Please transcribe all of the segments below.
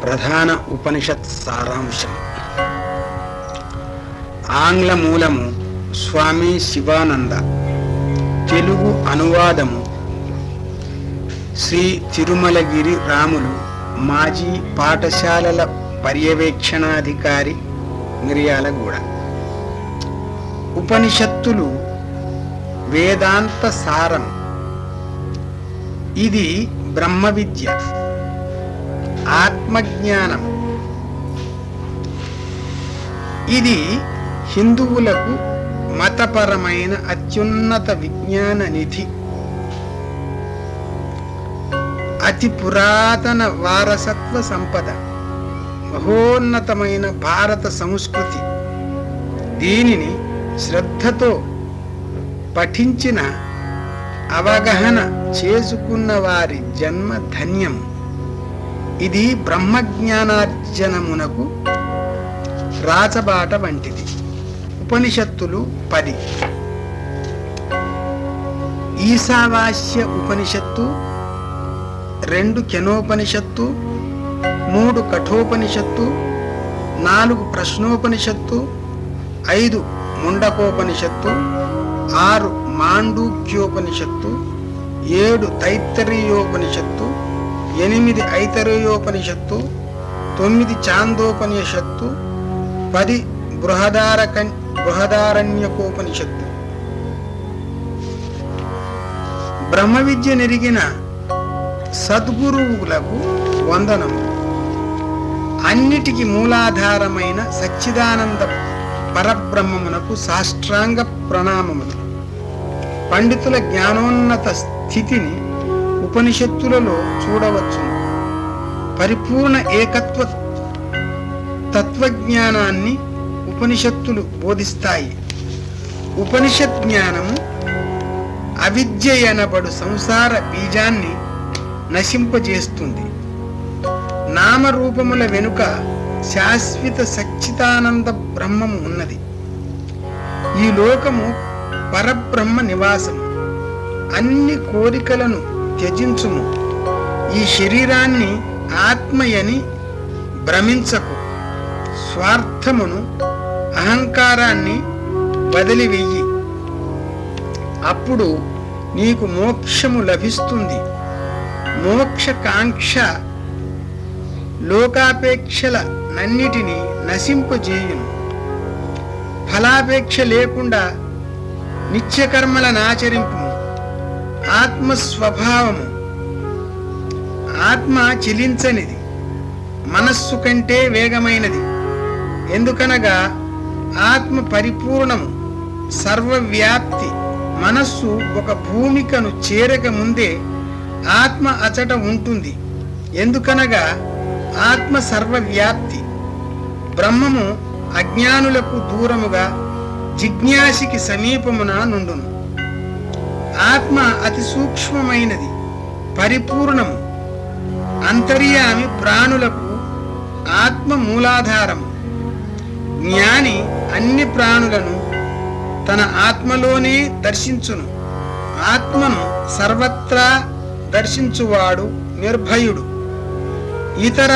ప్రధాన ఉపనిషత్ సారాంశం. ఆంగ్ల మూలము స్వామి శివానంద, తెలుగు అనువాదము శ్రీ తిరుమలగిరి రాములు, మాజీ పాఠశాలల పర్యవేక్షణాధికారి, మిర్యాలగూడ. ఉపనిషత్తులు వేదాంత సారం. ఇది బ్రహ్మ విద్య, ఆత్మజ్ఞానం. ఇది హిందువులకు మతపరమైన అత్యున్నత విజ్ఞాన నిధి. అతి పురాతన వారసత్వ సంపద, మహోన్నతమైన భారత సంస్కృతి. దీనిని శ్రద్ధతో పఠించిన, అవగాహన చేసుకున్న వారి జన్మ ధన్యం. ఇది బ్రహ్మజ్ఞానార్జనమునకు రాచబాట వంటిది. ఉపనిషత్తులు 10. ఈశావాస్య ఉపనిషత్తు, 2 కెనోపనిషత్తు, 3 కఠోపనిషత్తు, 4 ప్రశ్నోపనిషత్తు, 5 ముండకోపనిషత్తు, 6 మాండూక్యోపనిషత్తు, 7 తైత్తరీయోపనిషత్తు, 8 ఐతరేయోపనిషత్తు, 9 చాందోపనిషత్తు, 10 బృహదారణ్యకోపనిషత్తు. బ్రహ్మ విద్య నెరిగిన సద్గురువులకు వందనము. అన్నిటికీ మూలాధారమైన సచ్చిదానంద పరబ్రహ్మమునకు సాష్టాంగ ప్రణామములు. పండితుల జ్ఞానోన్నత స్థితిని ఉపనిషత్తులలో చూడవచ్చును. పరిపూర్ణ ఏకత్వ తత్వజ్ఞానాన్ని ఉపనిషత్తులు బోధిస్తాయి. ఉపనిషత్ జ్ఞానము అవిద్య ఎనబడు సంసార బీజాన్ని నశింపజేస్తుంది. నామరూపముల వెనుక శాశ్వత సచ్చిదానంద బ్రహ్మము ఉన్నది. ఈ లోకము పరబ్రహ్మ నివాసము. అన్ని కోరికలను త్యజించుము. ఈ శరీరాన్ని ఆత్మయని భ్రమించకు. స్వార్థమును, అహంకారాన్ని వదిలివెయ్యి. అప్పుడు నీకు మోక్షము లభిస్తుంది. మోక్షకాంక్ష లోకాపేక్షల నన్నిటినీ నశింపజేయును. ఫలాపేక్ష లేకుండా నిత్యకర్మలనాచరింపు. ఆత్మస్వభావము. ఆత్మ చెలించనిది, మనస్సు కంటే వేగమైనది. ఎందుకనగా ఆత్మ పరిపూర్ణము, సర్వవ్యాప్తి. మనస్సు ఒక భూమికను చేరక ముందే ఆత్మ అచట ఉంటుంది. ఎందుకనగా ఆత్మ సర్వవ్యాప్తి. బ్రహ్మము అజ్ఞానులకు దూరముగా, జిజ్ఞాసికి సమీపమున నుండును. ఆత్మ అతి సూక్ష్మమైనది, పరిపూర్ణము. అంతర్యామి ప్రాణులకు ఆత్మ మూలాధారము. జ్ఞాని అన్ని ప్రాణులను తన ఆత్మలోనే దర్శించును. ఆత్మను సర్వత్రా దర్శించువాడు నిర్భయుడు. ఇతర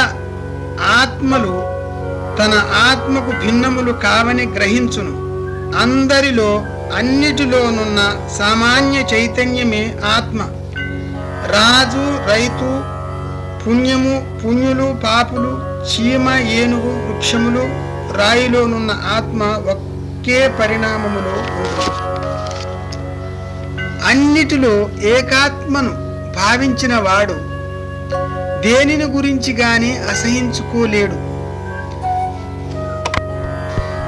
ఆత్మలు తన ఆత్మకు భిన్నములు కావని గ్రహించును. అందరిలో, అన్నిటిలోనున్న సామాన్య చైతన్యమే ఆత్మ. రాజు, రైతు, పుణ్యము, పుణ్యులు, పాపులు, చీమ, ఏనుగు, వృక్షములు, రాయిలోనున్న ఆత్మ ఒకే పరిణామములో ఉంటుంది. అన్నిటిలో ఏకాత్మను భావించిన వాడు దేనిని గురించి గాని అసహించుకోలేడు.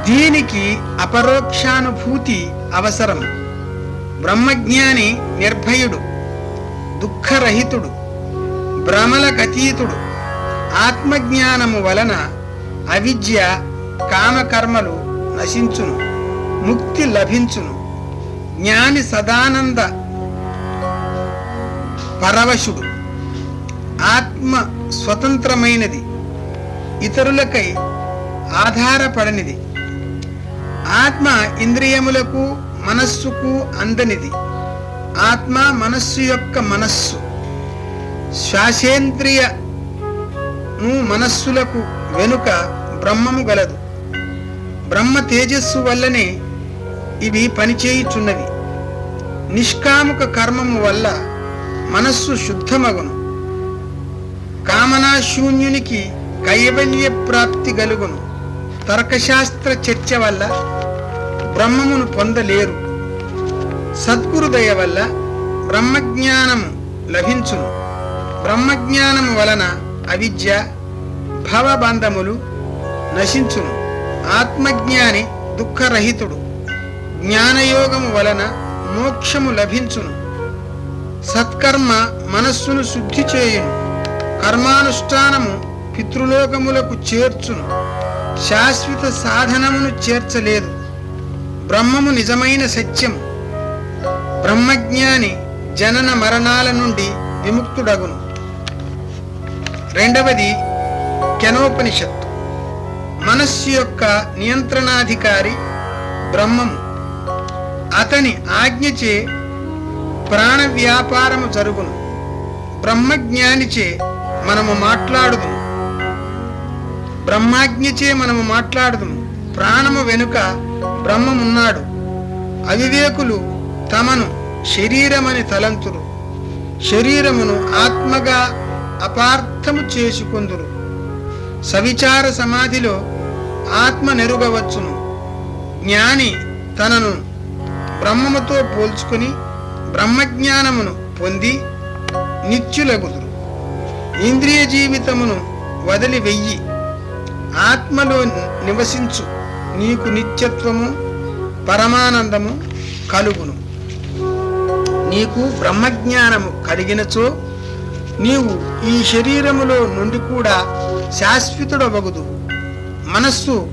దీనికి అపరోక్షానుభూతి అవసరం. బ్రహ్మజ్ఞాని నిర్భయుడు, దుఃఖరహితుడు, భ్రమలకతీతుడు. ఆత్మజ్ఞానము వలన అవిద్య, కామకర్మలు నశించును, ముక్తి లభించును. జ్ఞాని సదానంద పరవశుడు. ఆత్మ స్వతంత్రమైనది, ఇతరులకై ఆధారపడనిది. ఆత్మ ఇంద్రియములకు, మనస్సుకు అందనిది. ఆత్మ మనస్సు యొక్క మనస్సు. శ్వాసేంద్రియ మనస్సులకు వెనుక బ్రహ్మము గలదు. బ్రహ్మ తేజస్సు వల్లనే ఇవి పనిచేయుచున్నవి. నిష్కాముక కర్మము వల్ల మనస్సు శుద్ధమగును. కామనాశూన్యునికి కైవల్య ప్రాప్తి గలుగును. తర్కశాస్త్ర చర్చ వల్ల బ్రహ్మమును పొందలేరు. సద్గురుదయ వల్ల బ్రహ్మజ్ఞానము లభించును. బ్రహ్మజ్ఞానము వలన అవిద్య భవబంధములు నశించును. ఆత్మజ్ఞాని దుఃఖరహితుడు. జ్ఞానయోగము వలన మోక్షము లభించును. సత్కర్మ మనస్సును శుద్ధి చేయును. కర్మానుష్ఠానము పితృలోకములకు చేర్చును. శాశ్వత సాధనమును చేర్చలేదు. బ్రహ్మము నిజమైన సత్యము. బ్రహ్మజ్ఞాని జనన మరణాల నుండి విముక్తుడగును. రెండవది కెనోపనిషత్తు. మనస్సు యొక్క నియంత్రణాధికారి బ్రహ్మము. అతని ఆజ్ఞచే ప్రాణ వ్యాపారము జరుగును. బ్రహ్మజ్ఞానిచే మనము మాట్లాడుదుము. బ్రహ్మాజ్ఞచే మనము మాట్లాడుదుము. ప్రాణము వెనుక బ్రహ్మమున్నాడు. అవివేకులు తమను శరీరమని తలంతురు. శరీరమును ఆత్మగా అపార్థము చేసుకొందురు. సవిచార సమాధిలో ఆత్మ నెరుగవచ్చును. జ్ఞాని తనను బ్రహ్మముతో పోల్చుకుని బ్రహ్మజ్ఞానమును పొంది నిత్యులగుదురు. ఇంద్రియ జీవితమును వదిలి వెయ్యి ఆత్మలో నివసించు. నీకు నిత్యత్వము పరమానందము కలుగును. నీకు బ్రహ్మజ్ఞానము కలిగినచో నీవు ఈ శరీరములో నుండి కూడా శాశ్వతుడవగుదు. మనస్సు,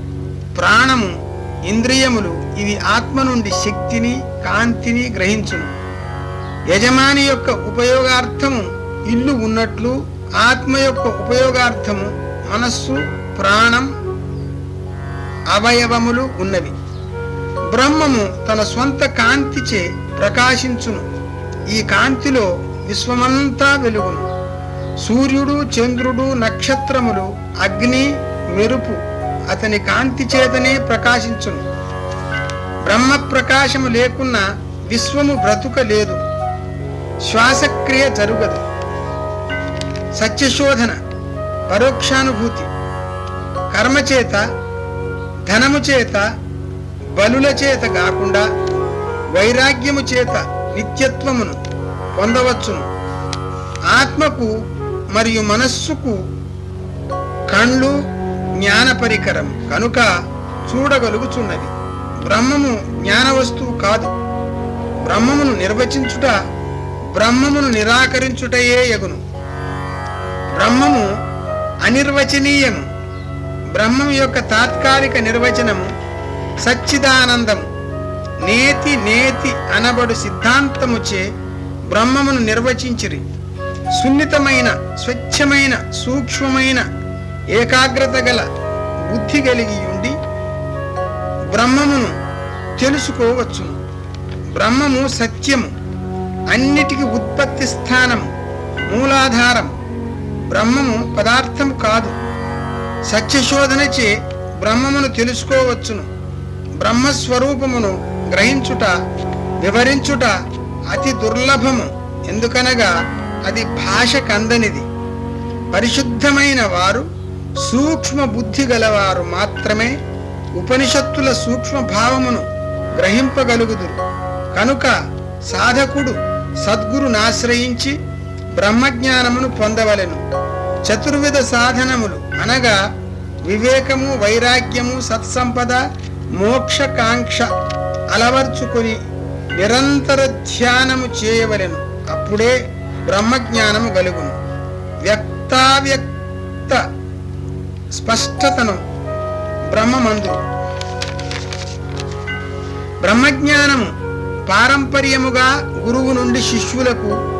ప్రాణము, ఇంద్రియములు ఇవి ఆత్మ నుండి శక్తిని, కాంతిని గ్రహించును. యజమాని యొక్క ఉపయోగార్థము ఇల్లు ఉన్నట్లు ఆత్మ యొక్క ఉపయోగార్థము మనస్సు, ప్రాణం, అవయవములు ఉన్నవి. బ్రహ్మము తన స్వంత కాంతిచే ప్రకాశించును. ఈ కాంతిలో విశ్వమంతా వెలుగును. సూర్యుడు, చంద్రుడు, నక్షత్రములు, అగ్ని, మెరుపు అతని కాంతి చేతనే ప్రకాశించును. బ్రహ్మ ప్రకాశము లేకున్నా విశ్వము బ్రతుకలేదు. శ్వాసక్రియ జరుగదు. సత్యశోధన, పరోక్షానుభూతి, కర్మచేత, ధనము చేత, బలుల చేత కాకుండా వైరాగ్యము చేత నిత్యత్వమును పొందవచ్చును. ఆత్మకు మరియు మనస్సుకు కళ్ళు జ్ఞాన పరికరం కనుక చూడగలుగుచున్నది. బ్రహ్మము జ్ఞాన వస్తువు కాదు. బ్రహ్మమును నిర్వచించుట బ్రహ్మమును నిరాకరించుటయే యగును. బ్రహ్మము అనిర్వచనీయము. బ్రహ్మము యొక్క తాత్కాలిక నిర్వచనము సచ్చిదానందము. నేతి నేతి అనబడు సిద్ధాంతముచే బ్రహ్మమును నిర్వచించిరి. సున్నితమైన, స్వచ్ఛమైన, సూక్ష్మమైన, ఏకాగ్రత గల బుద్ధి కలిగి ఉండి బ్రహ్మమును తెలుసుకోవచ్చును. బ్రహ్మము సత్యము, అన్నిటికీ ఉత్పత్తి స్థానము, మూలాధారం. బ్రహ్మము పదార్థము కాదు. సత్యశోధనచే బ్రహ్మమును తెలుసుకోవచ్చును. బ్రహ్మస్వరూపమును గ్రహించుట, వివరించుట అతి దుర్లభము. ఎందుకనగా అది భాష కందనిది. పరిశుద్ధమైన వారు, సూక్ష్మ బుద్ధి గలవారు మాత్రమే ఉపనిషత్తుల సూక్ష్మ భావమును గ్రహింపగలుగుదురు. కనుక సాధకుడు సద్గురునాశ్రయించి బ్రహ్మజ్ఞానమును పొందవలెను. చతుర్విధ సాధనములు అనగా వివేకము, వైరాగ్యము, సత్సంపద, మోక్షకాంక్ష అలవర్చుకొని నిరంతర ధ్యానము చేయవలెను. అప్పుడే బ్రహ్మజ్ఞానము గలుగును. వ్యక్తావ్యక్త స్పష్టతను బ్రహ్మమందు. బ్రహ్మజ్ఞానము పారంపర్యముగా గురువు నుండి శిష్యులకు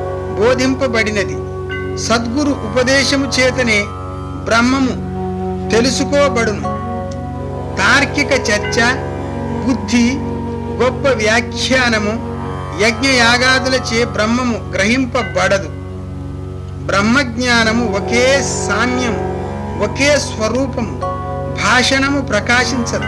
బోధింపబడినది. సద్గురు ఉపదేశము చేతనే బ్రహ్మము తెలుసుకోబడును. తార్కిక చర్చ, బుద్ధి, గొప్ప వ్యాఖ్యానము, యజ్ఞయాగాదులచే బ్రహ్మము గ్రహింపబడదు. బ్రహ్మజ్ఞానము ఒకే సామ్యము, ఒకే స్వరూపము. భాషణము ప్రకాశించదు.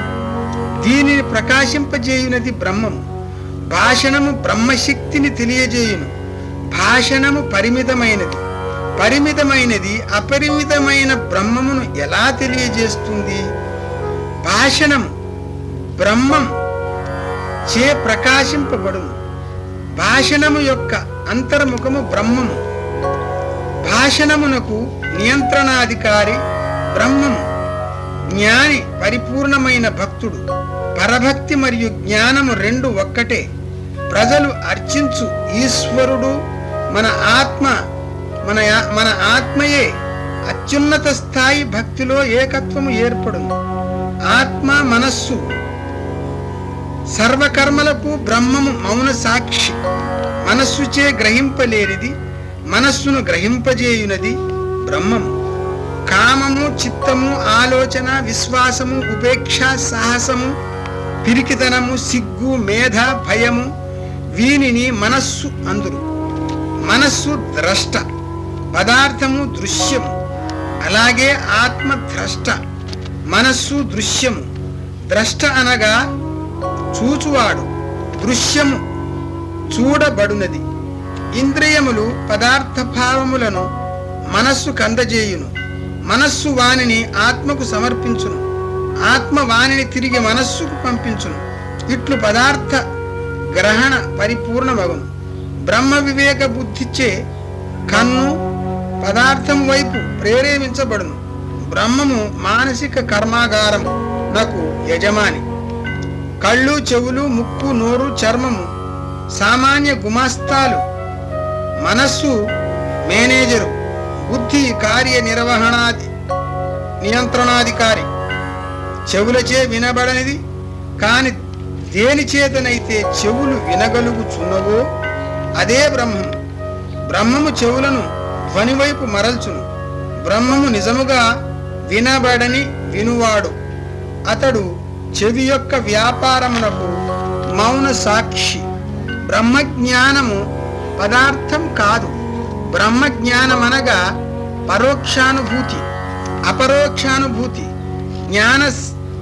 దీనిని ప్రకాశింపజేయునది బ్రహ్మము. భాషణము బ్రహ్మశక్తిని తెలియజేయును. భాషణము పరిమితమైనది. పరిమితమైనది అపరిమితమైన బ్రహ్మమును ఎలా తెలియజేస్తుంది? భాషణము బ్రహ్మం చే ప్రకాశింపబడును. భాషణము యొక్క అంతర్ముఖము బ్రహ్మము. భాషణమునకు నియంత్రణాధికారి బ్రహ్మము. జ్ఞాని పరిపూర్ణమైన భక్తుడు. పరభక్తి మరియు జ్ఞానము రెండు ఒక్కటే. ప్రజలు అర్చించు ఈశ్వరుడు మన ఆత్మయే. అత్యున్నత స్థాయి భక్తిలో ఏకత్వము ఏర్పడును. ఆత్మ మనస్సు సర్వకర్మలకు బ్రహ్మము మౌన సాక్షి. మనస్సుచే గ్రహింపలేనిది మనస్సును గ్రహింపజేయునది బ్రహ్మము. కామము, చిత్తము, ఆలోచన, విశ్వాసము, ఉపేక్ష, సాహసము, పిరికితనము, సిగ్గు, మేధ, భయము వీనిని మనస్సు అందురు. మనస్సు ద్రష్ట, పదార్థము దృశ్యము. అలాగే ఆత్మ ద్రష్ట, మనస్సు దృశ్యము. ద్రష్ట అనగా చూచువాడు, దృశ్యము చూడబడునది. ఇంద్రియములు పదార్థ భావములను మనస్సు కందజేయును. మనస్సు వానిని ఆత్మకు సమర్పించును. ఆత్మ వానిని తిరిగి మనస్సుకు పంపించును. ఇట్లు పదార్థ గ్రహణ పరిపూర్ణమగును. బ్రహ్మ వివేక బుద్ధిచే కన్ను పదార్థం వైపు ప్రేరేపించబడును. బ్రహ్మము మానసిక కర్మాగారం నాకు యజమాని. కళ్ళు, చెవులు, ముక్కు, నోరు, చర్మము సామాన్య గుమాస్తాలు. మనస్సు మేనేజరు. బుద్ధి నియంత్రణాధికారి. చెవులచే వినబడనిది కాని దేని చేతనైతే చెవులు వినగలుగుచున్నవో అదే బ్రహ్మము. బ్రహ్మము చెవులను ధ్వనివైపు మరల్చును. బ్రహ్మము నిజముగా వినబడని వినువాడు. అతడు చెవి యొక్క వ్యాపారమునకు మౌన సాక్షి. బ్రహ్మజ్ఞానము పదార్థం కాదు. బ్రహ్మజ్ఞానమనగా పరోక్షానుభూతి, అపరోక్షానుభూతి.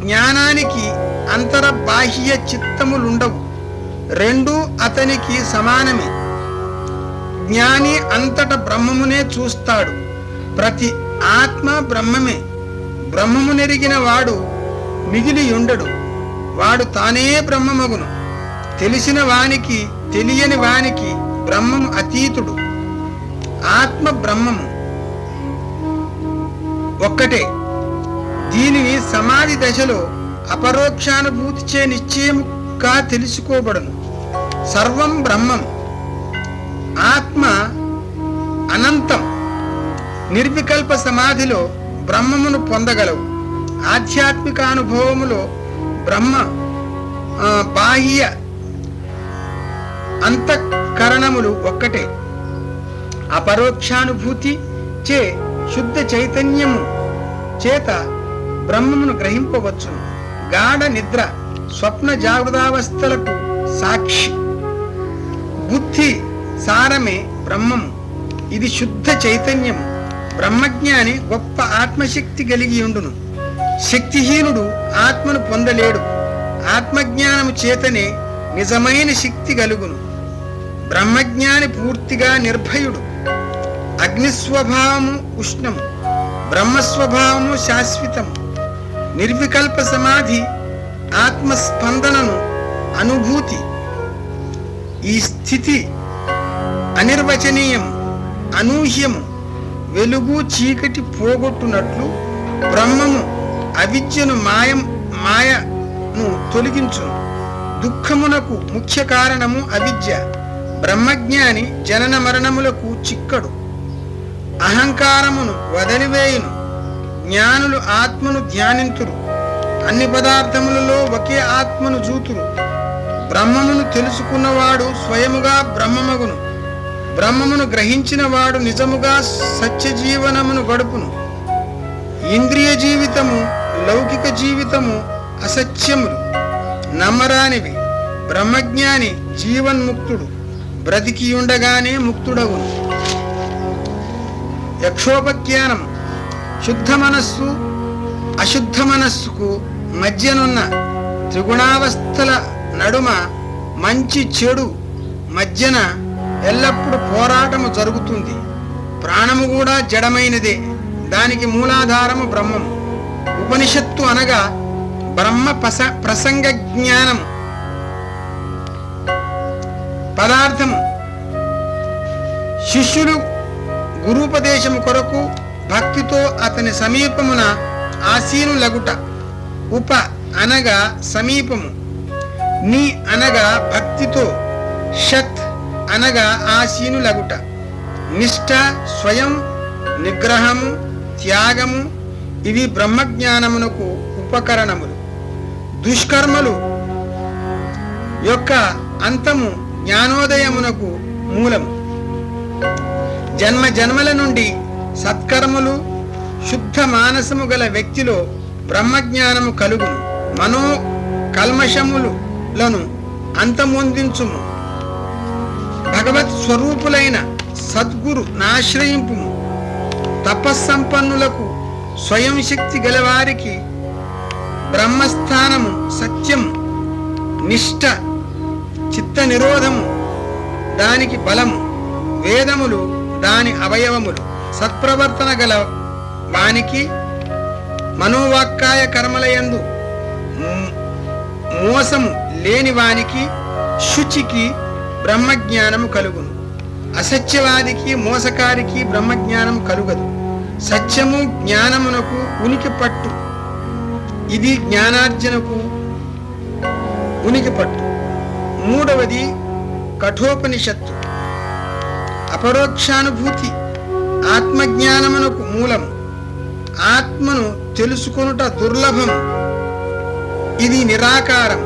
జ్ఞానానికి అంతర్బాహ్య చిత్తములుండవు. రెండూ అతనికి సమానమే. జ్ఞాని అంతట బ్రహ్మమునే చూస్తాడు. ప్రతి ఆత్మ బ్రహ్మమే. బ్రహ్మమునెరిగిన వాడు మిగిలి ఉండడు. వాడు తానే బ్రహ్మమగును. తెలిసిన వానికి తెలియని వానికి బ్రహ్మము అతీతుడు. ఆత్మ బ్రహ్మము ఒక్కటే. దీనిని సమాధి దశలో అపరోక్షానుభూతిచే నిశ్చయముగా తెలుసుకోబడును. సర్వం బ్రహ్మం. ఆత్మ అనంతం. నిర్వికల్ప సమాధిలో బ్రహ్మమును పొందగలవు. ఆధ్యాత్మిక అనుభవములో బ్రహ్మ బాహ్య అంతఃకరణములు ఒక్కటే. అపరోక్షానుభూతి చే శుద్ధ చైతన్యము చేత బ్రహ్మమును గ్రహింపవచ్చును. గాఢ నిద్ర, స్వప్న జాగృతావస్థలకు సాక్షి. బుద్ధి సారమే బ్రహ్మము. ఇది శుద్ధ చైతన్యము. బ్రహ్మజ్ఞాని గొప్ప ఆత్మశక్తి కలిగి ఉండును. శక్తిహీనుడు ఆత్మను పొందలేడు. ఆత్మజ్ఞానము చేతనే నిజమైన శక్తి కలుగును. బ్రహ్మజ్ఞాని పూర్తిగా నిర్భయుడు. అగ్నిస్వభావము ఉష్ణము, బ్రహ్మస్వభావము శాశ్వతము. నిర్వికల్ప సమాధి ఆత్మస్పందనను అనుభూతి. ఈ స్థితి అనిర్వచనీయము, అనూహ్యము. వెలుగు చీకటి పోగొట్టునట్లు బ్రహ్మము అవిద్యను మాయను తొలగించును. దుఃఖమునకు ముఖ్య కారణము అవిద్య. బ్రహ్మజ్ఞాని జనన మరణములకు చిక్కడు. అహంకారమును వదిలివేయును. జ్ఞానులు ఆత్మను ధ్యానింతురు. అన్ని పదార్థములలో ఒకే ఆత్మను జూతురు. బ్రహ్మమును తెలుసుకున్నవాడు స్వయముగా బ్రహ్మమగును. బ్రహ్మమును గ్రహించిన వాడు నిజముగా సత్యజీవనమును గడుపును. ఇంద్రియ జీవితము, లౌకిక జీవితము అసత్యములు, నమ్మరానివి. బ్రహ్మజ్ఞాని జీవన్ముక్తుడు. బ్రతికియుండగానే ముక్తుడవును. యక్షోపజ్ఞానం శుద్ధ మనస్సు అశుద్ధ మనస్సుకు మధ్యనున్న త్రిగుణావస్థల నడుమ మంచి చెడు మధ్యన ఎల్లప్పుడూ పోరాటము జరుగుతుంది. ప్రాణము కూడా జడమైనదే, దానికి మూలాధారము బ్రహ్మము. ఉపనిషత్తు అనగా బ్రహ్మ ప్రసంగ జ్ఞానము. పదార్థము శిష్యులు గురూపదేశము కొరకు భక్తితో అతని సమీపమున ఆసీనులగుట. ఉప అనగా సమీపము, ని అనగా భక్తితో, షత్ అనగా ఆసీనులగుట. నిష్ఠ, స్వయం నిగ్రహము, త్యాగము ఇవి బ్రహ్మజ్ఞానమునకు ఉపకరణములు. దుష్కర్మలు యొక్క అంతము జ్ఞానోదయమునకు మూలము. జన్మ జన్మల నుండి సత్కర్మలు శుద్ధ మానసము గల వ్యక్తిలో బ్రహ్మజ్ఞానము కలుగును. మనో కల్మషములను అంతమొందించుము. భగవత్ స్వరూపులైన సద్గురు నాశ్రయింపుము. తపస్సంపన్నులకు, స్వయం శక్తి గలవారికి బ్రహ్మస్థానము సత్యం, నిష్ఠ, చిత్త నిరోధము దానికి బలము, వేదములు దాని అవయవములు. సత్ప్రవర్తన గల వానికి మనోవాక్కాయ కర్మలయందు మోసము లేని వానికి, శుచికి బ్రహ్మజ్ఞానము కలుగును. అసత్యవాదికి, మోసకారికి బ్రహ్మజ్ఞానం కలుగదు. సత్యము జ్ఞానమునకు ఉనికి పట్టు. ఇది జ్ఞానార్జనకు ఉనికి పట్టు. మూడవది కఠోపనిషత్తు. అపరోక్షానుభూతి ఆత్మజ్ఞానమునకు మూలము. ఆత్మను తెలుసుకొనుట దుర్లభం. ఇది నిరాకారం,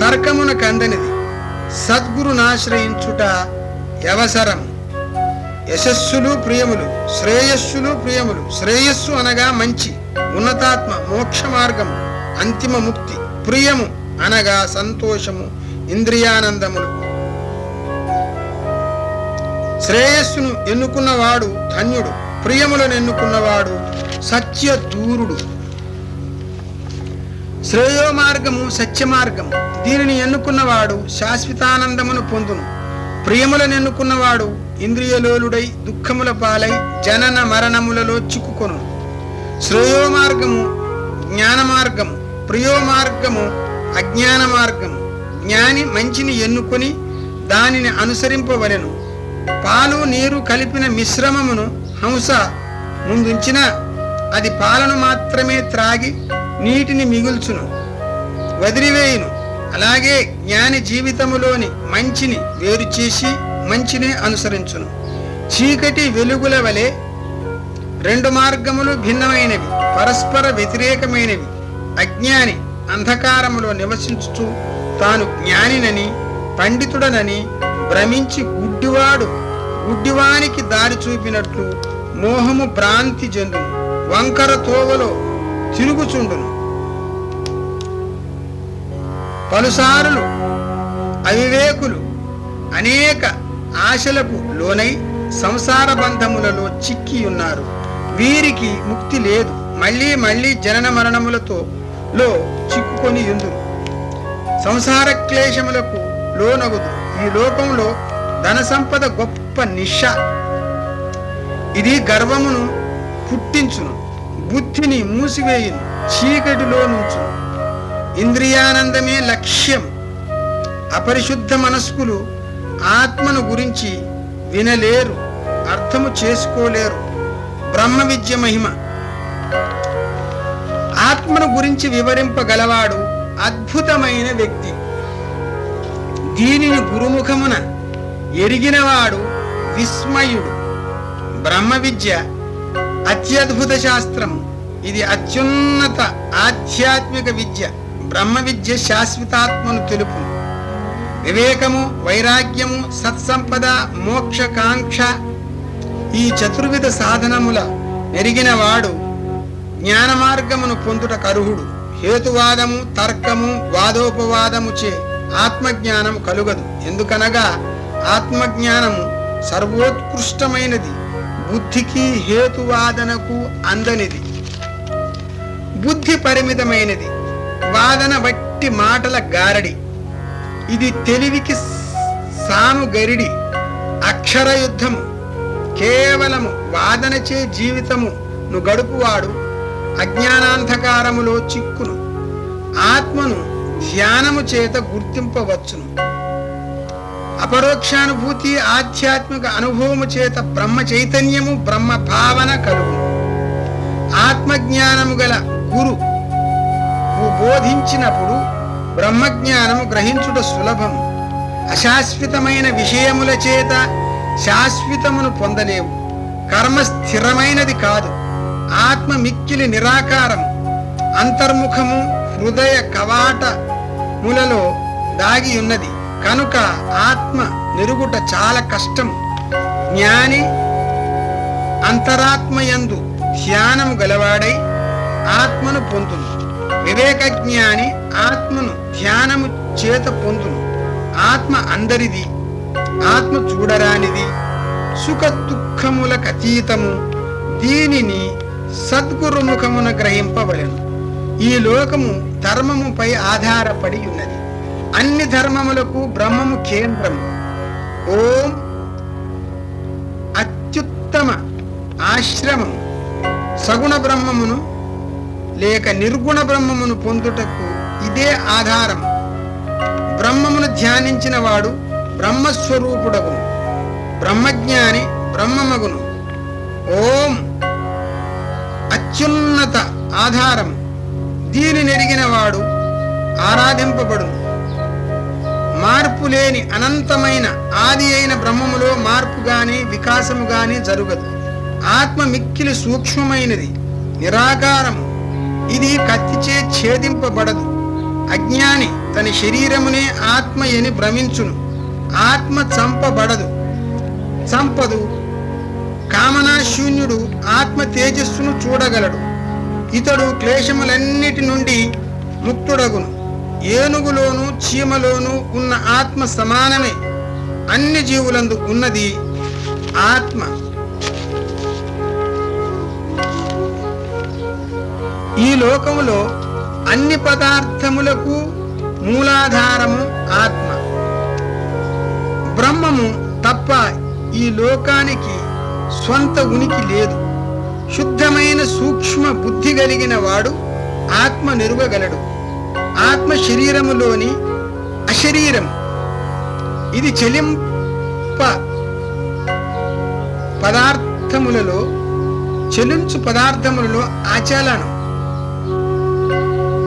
తర్కమునకు అందనిది. సద్గురునాశ్రయించుట అవసరం. యశస్సులు ప్రియములు, శ్రేయస్సులు ప్రియములు. శ్రేయస్సు అనగా మంచి, ఉన్నతాత్మ, మోక్ష మార్గము, అంతిమ ముక్తి. ప్రియము అనగా సంతోషము, ఇంద్రియానందములు. శ్రేయస్సును ఎన్నుకున్నవాడు ధన్యుడు, ప్రియములను ఎన్నుకున్నవాడు సత్య దూరుడు. శ్రేయో మార్గము సత్య మార్గము. దీనిని ఎన్నుకున్నవాడు శాశ్వతానందమును పొందును. ప్రియములను ఎన్నుకున్నవాడు ఇంద్రియలోలుడై దుఃఖముల పాలై జనన మరణములలో చిక్కుకొను. శ్రేయో మార్గము జ్ఞాన మార్గము, ప్రియో మార్గము అజ్ఞాన మార్గము. జ్ఞాని మంచిని ఎన్నుకొని దానిని అనుసరింపవలెను. పాలు నీరు కలిపిన మిశ్రమమును హంస ముందుంచిన అది పాలను మాత్రమే త్రాగి నీటిని మిగుల్చును, వదిలివేయును. అలాగే జ్ఞాని జీవితములోని మంచిని వేరు చేసి మంచినే అనుసరించును. చీకటి వెలుగుల వలె రెండు మార్గములు భిన్నమైనవి, పరస్పర వ్యతిరేకమైనవి. అజ్ఞాని అంధకారములో నివసించుతూ తాను జ్ఞానినని, పండితుడనని భ్రమించి గుడ్డివానికి దారి చూపినట్లు మోహము భ్రాంతి చెందును. వంకర తోవలో తిరుగుచుండును. పలుసారులు అవివేకులు అనేక ఆశలకు లోనై సంసార బంధములలో చిక్కి ఉన్నారు. వీరికి ముక్తి లేదు. మళ్ళీ జనన మరణములతో చిక్కుకొని ఉందురు. సంసార క్లేశములకు లోనగుదు. ఈ లోకంలో ధన సంపద గొప్ప నిష. ఇది గర్వమును పుట్టించును, బుద్ధిని మూసివేయును, చీకటిలో నుంచును. ఇంద్రియానందమే లక్ష్యం. అపరిశుద్ధ మనస్కులు ఆత్మను గురించి వినలేరు, అర్థము చేసుకోలేరు. బ్రహ్మ విద్య మహిమ. ఆత్మను గురించి వివరింపగలవాడు అద్భుతమైన వ్యక్తి. దీనిని గురుముఖమున ఎరిగినవాడు విస్మయుడు. బ్రహ్మ విద్య అత్యద్భుత శాస్త్రం. ఇది అత్యున్నత ఆధ్యాత్మిక విద్య. బ్రహ్మ విద్య శాశ్వతాత్మను తెలుపును. వివేకము, వైరాగ్యము, సత్సంపద, మోక్షకాంక్ష ఈ చతుర్విధ సాధనముల నెరిగినవాడు జ్ఞాన మార్గమును పొందుట కరుహుడు. హేతువాదము, తర్కము, వాదోపవాదము చే ఆత్మజ్ఞానము కలుగదు. ఎందుకనగా ఆత్మజ్ఞానము సర్వోత్కృష్టమైనది. బుద్ధికి హేతువాదనకు అందనిది. బుద్ధి పరిమితమైనది, వాదన వట్టి మాటల గారడి. ఇది తెలివికి సాముగరిడి, అక్షర యుద్ధము. కేవలము వాదనచే జీవితమును గడుపువాడు అజ్ఞానాంధకారములో చిక్కును. ఆత్మను ధ్యానము చేత గుర్తింపవచ్చును. అపరోక్షానుభూతి ఆధ్యాత్మిక అనుభవము చేత బ్రహ్మ చైతన్యము, బ్రహ్మ భావన కలుగును. ఆత్మజ్ఞానము గల గురు బోధించినప్పుడు బ్రహ్మజ్ఞానము గ్రహించుట సులభము. అశాశ్వతమైన విషయముల చేత శాశ్వతమును పొందలేవు. కర్మ స్థిరమైనది కాదు. ఆత్మ మిక్కిలి నిరాకారం, అంతర్ముఖము, హృదయ కవాటములలో దాగి ఉన్నది. కనుక ఆత్మ నిరుగుట చాలా కష్టం. జ్ఞాని అంతరాత్మయందు ధ్యానము గలవాడై ఆత్మను పొందును. వివేక జ్ఞాని ఆత్మను ధ్యానము చేత పొందును. ఆత్మ అందరిది, ఆత్మ చూడరానిది, సుఖ దుఃఖములకు అతీతము. దీనిని సద్గురుముఖమున గ్రహింపబడెను. ఈ లోకము ధర్మముపై ఆధారపడి ఉన్నది. అన్ని ధర్మములకు బ్రహ్మము కేంద్రము. ఓం అత్యుత్తమ ఆశ్రమము. సగుణ బ్రహ్మమును లేక నిర్గుణ బ్రహ్మమును పొందుటకు ఇదే ఆధారం. బ్రహ్మమును ధ్యానించిన వాడు బ్రహ్మస్వరూపుడగును. బ్రహ్మజ్ఞాని బ్రహ్మమగును. ఓం అత్యున్నత ఆధారము. దీని నెరిగిన వాడు ఆరాధింపబడును. మార్పు లేని అనంతమైన ఆది అయిన బ్రహ్మములో మార్పు గాని వికాసము గాని జరుగదు. ఆత్మ మిక్కిలి సూక్ష్మమైనది, నిరాకారము. ఇది కత్తిచే ఛేదింపబడదు. అజ్ఞాని తన శరీరమునే ఆత్మ అని భ్రమించును. ఆత్మ చంపదు. కామనాశూన్యుడు ఆత్మ తేజస్సును చూడగలడు. ఇతడు క్లేశములన్నిటి నుండి ముక్తుడగును. ఏనుగులోను చీమలోను ఉన్న ఆత్మ సమానమే. అన్ని జీవులందు ఉన్నది ఆత్మ. ఈ లోకములో అన్ని పదార్థములకు మూలాధారము ఆత్మ. బ్రహ్మము తప్ప ఈ లోకానికి స్వంత ఉనికి లేదు. శుద్ధమైన సూక్ష్మ బుద్ధి కలిగిన వాడు ఆత్మ నెరుగగలడు. ఆత్మ శరీరములోని అశరీరం. ఇది చెలించు పదార్థములలో ఆచలనం.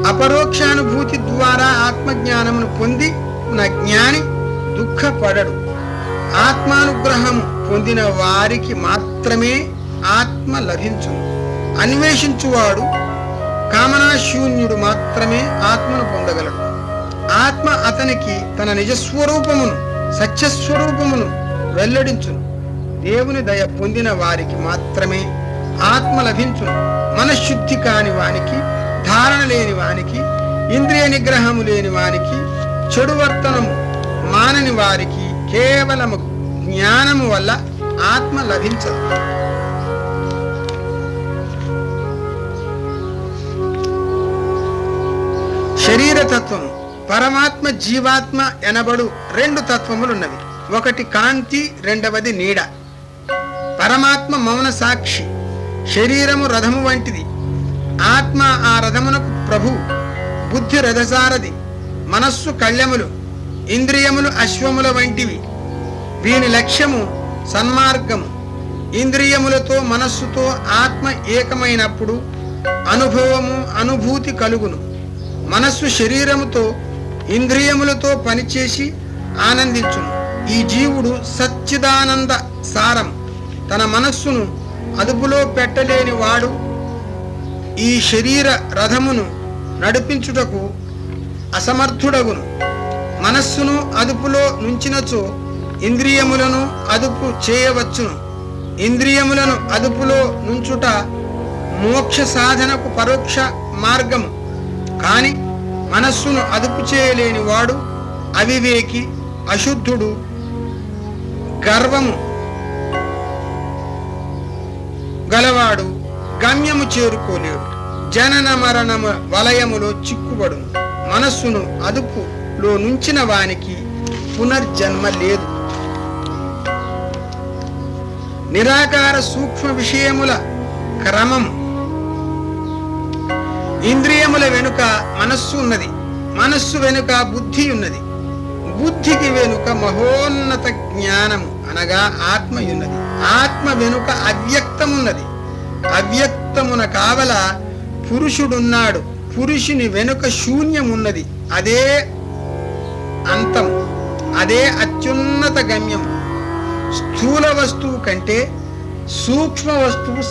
అపరోక్షానుభూతి ద్వారా ఆత్మజ్ఞానమును పొంది ఉన్న జ్ఞాని దుఃఖపడడు. ఆత్మానుగ్రహము పొందిన వారికి మాత్రమే ఆత్మ లభించును. అన్వేషించువాడు కామనాశూన్యుడు మాత్రమే ఆత్మను పొందగలడు. ఆత్మ అతనికి తన నిజస్వరూపమును, సత్యస్వరూపమును వెల్లడించును. దేవుని దయ పొందిన వారికి మాత్రమే ఆత్మ లభించును. మనశుద్ధి కాని వానికి, ధారణ లేని వానికి, ఇంద్రియ నిగ్రహము లేని వానికి, చెడు వర్తనము మానని వారికి కేవలము జ్ఞానము వల్ల ఆత్మ లభించదు. శరీరతత్వము, పరమాత్మ, జీవాత్మ ఎనబడు రెండు తత్వములున్నవి. ఒకటి కాంతి, రెండవది నీడ. పరమాత్మ మౌన సాక్షి. శరీరము రథము వంటిది. ఆత్మ ఆ రథమునకు ప్రభు. బుద్ధి రథసారథి. మనస్సు కళ్యములు, ఇంద్రియములు అశ్వముల వంటివి. వీని లక్ష్యము సన్మార్గము. ఇంద్రియములతో మనస్సుతో ఆత్మ ఏకమైనప్పుడు అనుభవము, అనుభూతి కలుగును. మనస్సు శరీరముతో, ఇంద్రియములతో పనిచేసి ఆనందించును. ఈ జీవుడు సచ్చిదానంద సారం. తన మనస్సును అదుపులో పెట్టలేని వాడు ఈ శరీర రథమును నడిపించుటకు అసమర్థుడగును. మనస్సును అదుపులో నుంచినచో ఇంద్రియములను అదుపు చేయవచ్చును. ఇంద్రియములను అదుపులో నుంచుట మోక్ష సాధనకు పరోక్ష మార్గము. కాని మనస్సును అదుపు చేయలేని వాడు అవివేకి, అశుద్ధుడు. గర్వము గలవాడు గమ్యము చేరుకోలేడు. జనన మరణము వలయములో చిక్కుబడును. మనస్సును అదుపులో నుంచిన వానికి పునర్జన్మ లేదు. నిరాకార సూక్ష్మ విషయముల క్రమం. ఇంద్రియముల వెనుక మనస్సు ఉన్నది. మనస్సు వెనుక బుద్ధి ఉన్నది. బుద్ధికి వెనుక మహోన్నత జ్ఞానము అనగా ఆత్మయున్నది. ఆత్మ వెనుక అవ్యక్తమున్నది. అవ్యక్తమున కావల పురుషుడున్నాడు. పురుషుని వెనుక శూన్యమున్నది. అదే అంతం. అదే అత్యున్నత గమ్యం. స్థూల వస్తువు కంటే సూక్ష్మ వస్తువు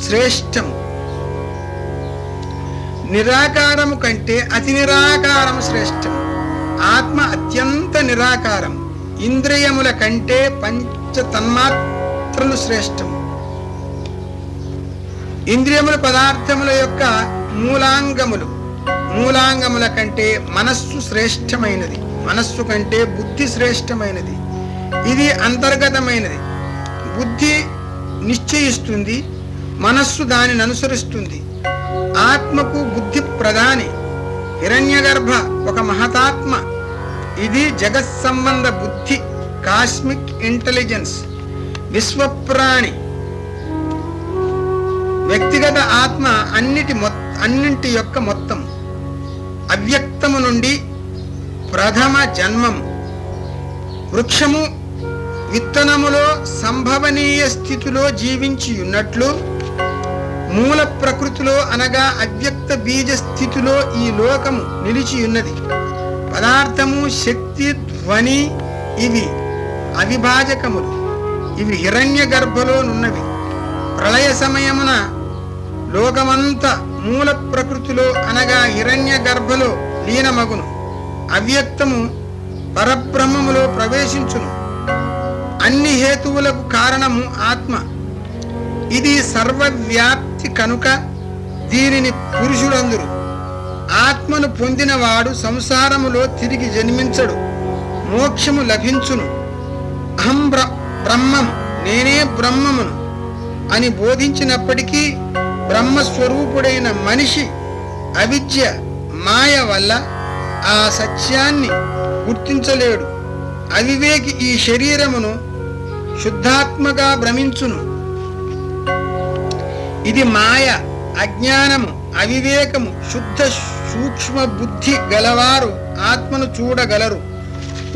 శ్రేష్టం. నిరాకారము కంటే అతి నిరాకారము శ్రేష్టం. ఆత్మ అత్యంత నిరాకారం. ఇంద్రియముల కంటే పంచ తన్మాత్రలు శ్రేష్టం. ఇంద్రియముల పదార్థముల యొక్క మూలాంగములు. మూలాంగముల కంటే మనస్సు శ్రేష్టమైనది. మనస్సు కంటే బుద్ధి శ్రేష్టమైనది. ఇది అంతర్గతమైనది. బుద్ధి నిశ్చయిస్తుంది, మనస్సు దానిని అనుసరిస్తుంది. ఆత్మకు బుద్ధి ప్రధాని. హిరణ్యగర్భ ఒక మహతాత్మ. ఇది జగత్ సంబంధ బుద్ధి, కాస్మిక్ ఇంటెలిజెన్స్. విశ్వప్రాణి. వ్యక్తిగత ఆత్మ అన్నింటి యొక్క మొత్తం. అవ్యక్తము నుండి ప్రథమ జన్మం. వృక్షము విత్తనములో సంభవనీయ స్థితిలో జీవించి ఉన్నట్లు మూల ప్రకృతిలో అనగా అవ్యక్త బీజ స్థితిలో ఈ లోకము నిలిచి ఉన్నది. పదార్థము, శక్తి, ధ్వని ఇవి అవిభాజకములు. ఇవి హిరణ్య గర్భలోనున్నవి. ప్రళయ సమయమున లోకమంతా మూల ప్రకృతిలో అనగా హిరణ్య గర్భలో లీనమగును. అవ్యక్తము పరబ్రహ్మములో ప్రవేశించును. అన్ని హేతువులకు కారణము ఆత్మ. ఇది సర్వవ్యాప్తి కనుక దీనిని పురుషులందరూ. ఆత్మను పొందినవాడు సంసారములో తిరిగి జన్మించడు. మోక్షము లభించును. అహం బ్రహ్మం, నేనే బ్రహ్మమును అని బోధించినప్పటికీ బ్రహ్మస్వరూపుడైన మనిషి అవిద్య, మాయ వల్ల ఆ సత్యాన్ని గుర్తించలేడు. అవివేకి ఈ శరీరమును శుద్ధాత్మగా భ్రమించును. ఇది మాయ, అజ్ఞానము, అవివేకము. శుద్ధ సూక్ష్మ బుద్ధి గలవారు ఆత్మను చూడగలరు,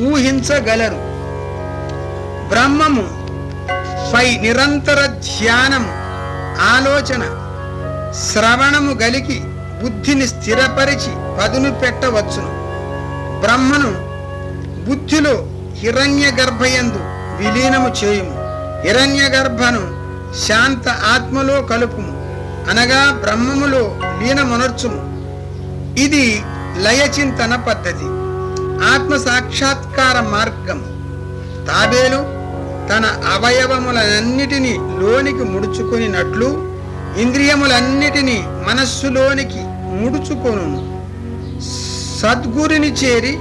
ఊహించగలరు. బ్రహ్మము పై నిరంతర ధ్యానము, ఆలోచన, శ్రవణము గలికి బుద్ధిని స్థిరపరిచి పదును పెట్టవచ్చును. బ్రహ్మను బుద్ధిలో హిరణ్య గర్భయందు విలీనము చేయుము. హిరణ్య గర్భను శాంత ఆత్మలో కలుపుము అనగా బ్రహ్మములో లీనమునర్చుము. ఇది లయచింతన పద్ధతి, ఆత్మ సాక్షాత్కార మార్గం. తాబేలు తన అవయవములన్నిటినీ లోనికి ముడుచుకొనినట్లు ఇంద్రియములన్నిటినీ మనస్సులోనికి ముడుచుకొను. సద్గురుని చేరి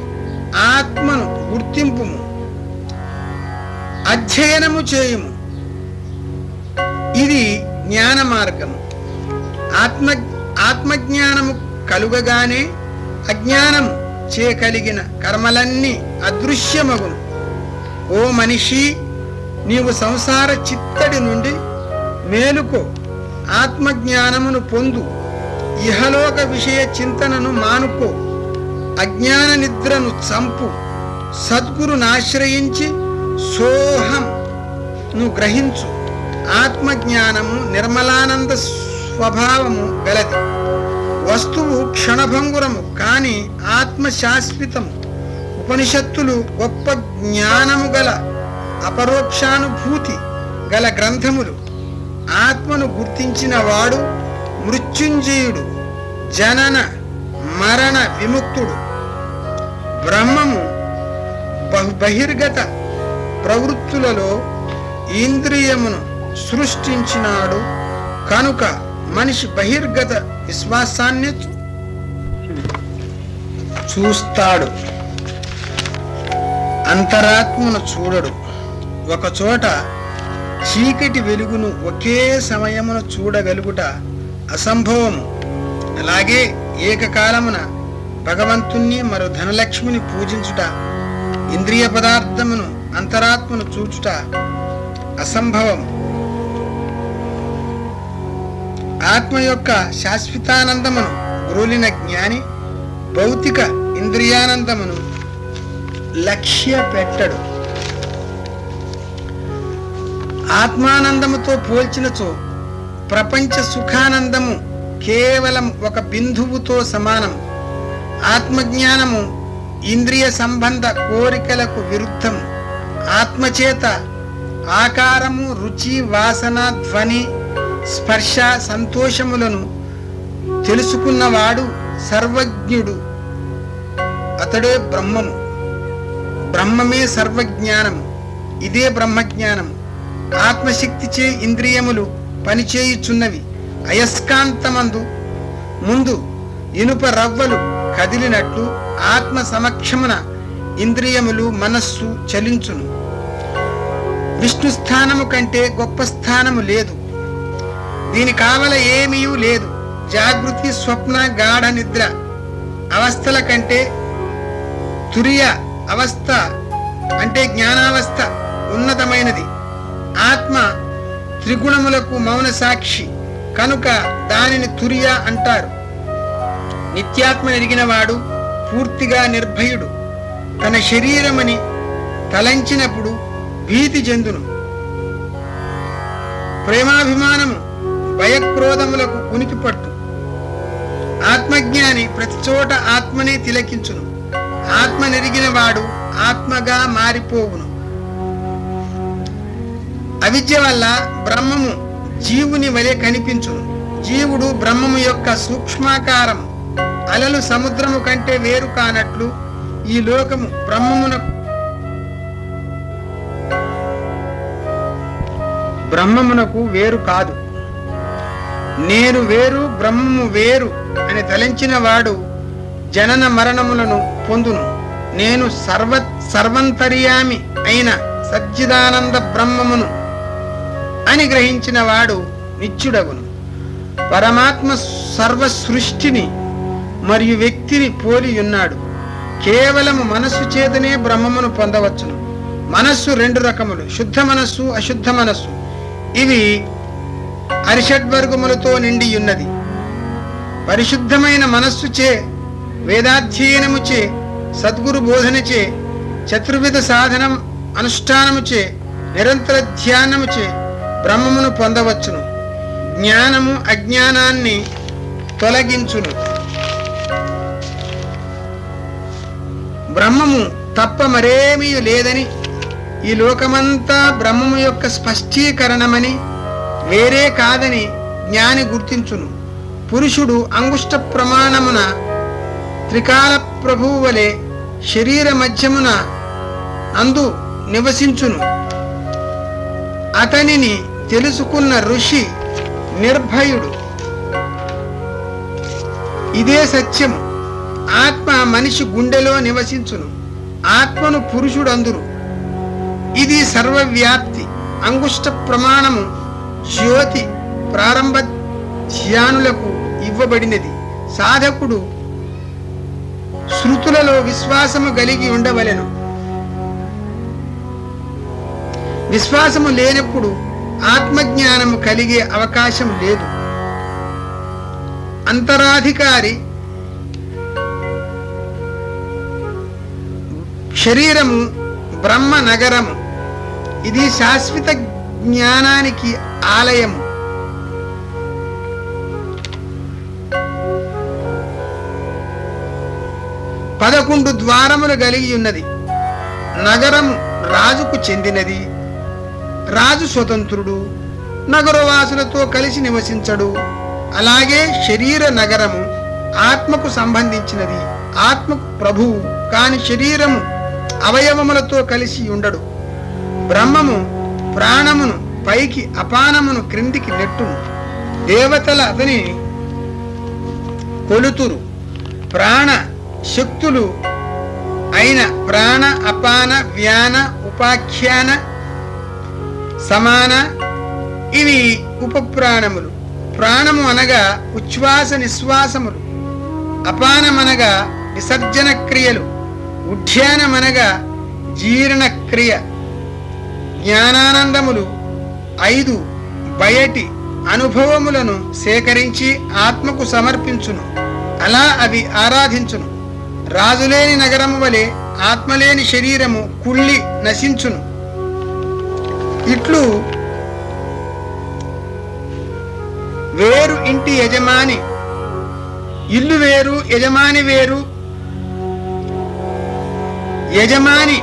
ఆత్మను గుర్తింపుము, అధ్యయనము చేయుము. ఇది జ్ఞాన మార్గము. ఆత్మజ్ఞానము కలుగగానే అజ్ఞానము చే కలిగిన కర్మలన్నీ అదృశ్యమగును. ఓ మనిషి, నీవు సంసార చిత్తడి నుండి మేలుకో, ఆత్మజ్ఞానమును పొందు. ఇహలోక విషయ చింతనను మానుకో. అజ్ఞాన నిద్రను చంపు. సద్గురునాశ్రయించి సోహం ను గ్రహించు. ఆత్మజ్ఞానము నిర్మలానంద స్వభావము గలది. వస్తువు క్షణభంగురము, కానీ ఆత్మ శాశ్వతము. ఉపనిషత్తులు గొప్ప జ్ఞానము గల అపరోక్షానుభూతి గల గ్రంథములు. ఆత్మను గుర్తించిన వాడు మృత్యుంజయుడు, జనన మరణ విముక్తుడు. బ్రహ్మము బహిర్గత ప్రవృత్తులలో ఇంద్రియమును సృష్టించినాడు కనుక మనిషి బహిర్గత విశ్వాసాన్ని చూస్తాడు, అంతరాత్మను చూడడు. ఒకచోట చీకటి వెలుగును ఒకే సమయమున చూడగలుగుట అసంభవము. అలాగే ఏకకాలమున భగవంతుణ్ణి మరో ధనలక్ష్మిని పూజించుట, ఇంద్రియ పదార్థమును అంతరాత్మను చూచుట అసంభవం. ఆత్మ యొక్క శాశ్వతానందమును గ్రోలిన జ్ఞాని భౌతిక ఇంద్రియానందమును లక్ష్య పెట్టడు. ఆత్మానందముతో పోల్చినచో ప్రపంచ సుఖానందము కేవలం ఒక బిందువుతో సమానం. ఆత్మజ్ఞానము ఇంద్రియ సంబంధ కోరికలకు విరుద్ధము. ఆత్మచేత ఆకారము, రుచి, వాసన, ధ్వని, స్పర్శ, సంతోషములను తెలుసుకున్నవాడు సర్వజ్ఞుడు. అతడే బ్రహ్మము. బ్రహ్మమే సర్వజ్ఞానము. ఇదే బ్రహ్మజ్ఞానము. ఆత్మశక్తిచే ఇంద్రియములు పనిచేయుచున్నవి. అయస్కాంతమందు ముందు ఇనుప రవ్వలు కదిలినట్లు ఆత్మ సమక్షమున ఇంద్రియములు, మనస్సు చలించును. విష్ణు స్థానము కంటే గొప్ప స్థానము లేదు. దీని కావల ఏమీ లేదు. జాగృతి, స్వప్న, గాఢ నిద్ర అవస్థల కంటే తురియ అవస్థ అంటే జ్ఞానావస్థ ఉన్నతమైనది. ఆత్మ త్రిగుణములకు మౌన సాక్షి కనుక దానిని తురియ అంటారు. నిత్యాత్మ ఎరిగినవాడు పూర్తిగా నిర్భయుడు. తన శరీరమని తలంచినప్పుడు భీతి చెందును. ప్రేమాభిమానము భయక్రోధములకు ఉనికి పట్టు. ఆత్మజ్ఞాని ప్రతి చోట ఆత్మనే తిలకించును. ఆత్మ నెరిగిన వాడు ఆత్మగా మారిపోవును. అవిద్య వల్ల బ్రహ్మము జీవుని వలె కనిపించును. జీవుడు బ్రహ్మము యొక్క సూక్ష్మాకారం. అలలు సముద్రము కంటే వేరు కానట్లు ఈ లోకము బ్రహ్మమునకు వేరు కాదు. నేను వేరు, బ్రహ్మము వేరు అని తలంచిన వాడు జనన మరణములను పొందును. నేను సర్వంతర్యామి అయిన సచ్చిదానంద బ్రహ్మమును అని గ్రహించిన వాడు నిత్యుడగును. పరమాత్మ సర్వ సృష్టిని మరియు వ్యక్తిని పోలి ఉన్నాడు. కేవలము మనస్సు చేతనే బ్రహ్మమును పొందవచ్చును. మనస్సు రెండు రకములు, శుద్ధ మనస్సు, అశుద్ధ మనస్సు. ఇవి అరిషడ్వర్గములతో నిండి ఉన్నది. పరిశుద్ధమైన మనస్సుచే, వేదాధ్యయనముచే, సద్గురు బోధనచే, చతుర్విధ సాధనం అనుష్ఠానముచే, నిరంతర ధ్యానముచే బ్రహ్మమును పొందవచ్చును. జ్ఞానము అజ్ఞానాన్ని తొలగించును. బ్రహ్మము తప్ప మరేమీ లేదని, ఈ లోకమంతా బ్రహ్మము యొక్క స్పష్టీకరణమని, వేరే కాదని జ్ఞాని గుర్తించును. పురుషుడు అంగుష్ట ప్రమాణమున త్రికాల ప్రభువు వలె శరీర మధ్యమున అందు నివసించును. అతనిని తెలుసుకున్న ఋషి నిర్భయుడు. ఇదే సత్యము. ఆత్మ మనిషి గుండెలో నివసించును. ఆత్మను పురుషుడందురు. ఇది సర్వవ్యాప్తి. అంగుష్ట ప్రమాణము జ్యోతి ప్రారంభ ధ్యానులకు ఇవ్వబడినది. సాధకుడు శృతులలో విశ్వాసము కలిగి ఉండవలెను. విశ్వాసము లేనప్పుడు ఆత్మజ్ఞానము కలిగే అవకాశం లేదు. అంతరాధికారి శరీరము బ్రహ్మ నగరము. ఇది శాశ్వత జ్ఞానానికి ఆలయము. పదకొండు ద్వారములు కలిగి ఉన్నది. నగరము రాజుకు చెందినది. రాజు స్వతంత్రుడు. నగరవాసులతో కలిసి నివసించడు. అలాగే శరీర నగరము ఆత్మకు సంబంధించినది. ఆత్మకు ప్రభువు కాని శరీరము అవయవములతో కలిసి ఉండడు. బ్రహ్మము ప్రాణమును పైకి, అపానమును క్రిందికి నెట్టును. దేవతల అతని కొలుతురు. ప్రాణ శక్తులు అయిన ప్రాణ, అపాన, వ్యాన, ఉపాఖ్యాన సమాన. ఇవి ఉపప్రాణములు. ప్రాణము అనగా ఉచ్ఛ్వాస నిశ్వాసములు, అపానమనగా విసర్జన క్రియలు, ఉద్యానమనగా జీర్ణక్రియ. జ్ఞానానందములు 5 బయటి అనుభవములను సేకరించి ఆత్మకు సమర్పించును. అలా అవి ఆరాధించును. రాజులేని నగరము వలె ఆత్మలేని శరీరము కుళ్ళి నశించును. ఇట్లు వేరు ఇంటి యజమాని, ఇల్లు వేరు యజమాని వేరు. యజమాని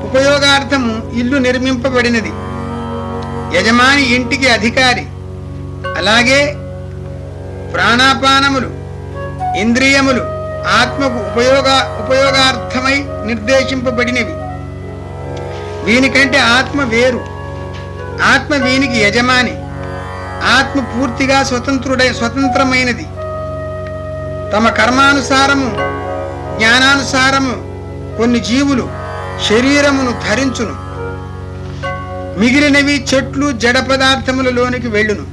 ఉపయోగార్థము ఇల్లు నిర్మింపబడినది, యజమాని ఇంటికి అధికారి. అలాగే ప్రాణాపానములు, ఇంద్రియములు ఆత్మకు ఉపయోగార్థమై నిర్దేశింపబడినవి. వీనికంటే ఆత్మ వేరు. ఆత్మ వీనికి యజమాని. ఆత్మ పూర్తిగా స్వతంత్రమైనది. తమ కర్మానుసారము జ్ఞానానుసారము కొన్ని జీవులు శరీరమును ధరించును. మిగిలినవి చెట్లు జడ పదార్థములలోనికి వెళ్ళును.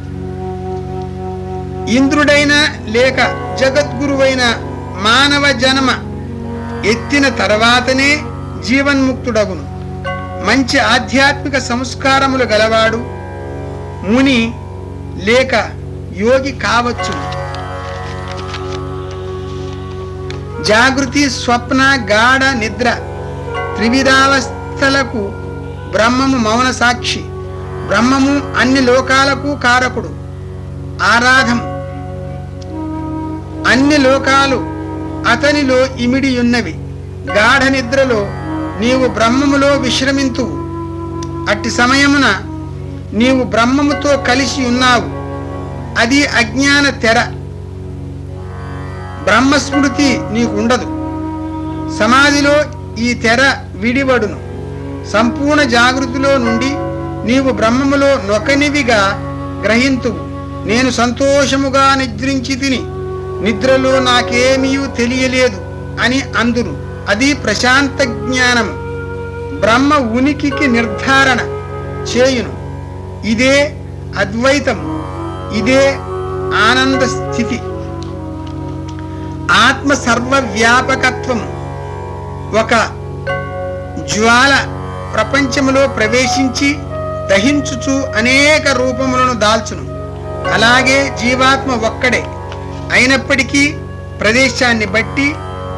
ఇంద్రుడైన లేక జగద్గురువైన మానవ జన్మ ఎత్తిన తర్వాతనే జీవన్ముక్తుడగును. మంచి ఆధ్యాత్మిక సంస్కారములు గలవాడు ముని లేక యోగి కావచ్చు. జాగృతి, స్వప్న, గాఢ నిద్ర త్రివిధావస్థలకు బ్రహ్మము మౌన సాక్షి. బ్రహ్మము అన్ని లోకాలకు కారకుడు. ఆరాధము. అన్ని లోకాలు అతనిలో ఇమిడియున్నవి. గాఢ నిద్రలో నీవు బ్రహ్మములో విశ్రమింతువు. అట్టి సమయమున నీవు బ్రహ్మముతో కలిసి ఉన్నావు. అది అజ్ఞాన తెర. బ్రహ్మస్మృతి నీకుండదు. సమాధిలో ఈ తెర విడివడును. సంపూర్ణ జాగృతిలో నుండి నీవు బ్రహ్మములో నొకనివిగా గ్రహింతువు. నేను సంతోషముగా నిద్రించి తిని, నిద్రలో నాకేమీ తెలియలేదు అని అందురు. అది ప్రశాంత జ్ఞానము. బ్రహ్మ ఉనికికి నిర్ధారణ చేయును. ఇదే అద్వైతము. ఇదే ఆనంద స్థితి. ఆత్మ సర్వవ్యాపకత్వము. ఒక జ్వాల ప్రపంచములో ప్రవేశించి దహించుచు అనేక రూపములను దాల్చును. అలాగే జీవాత్మ ఒక్కడే అయినప్పటికీ ప్రదేశాన్ని బట్టి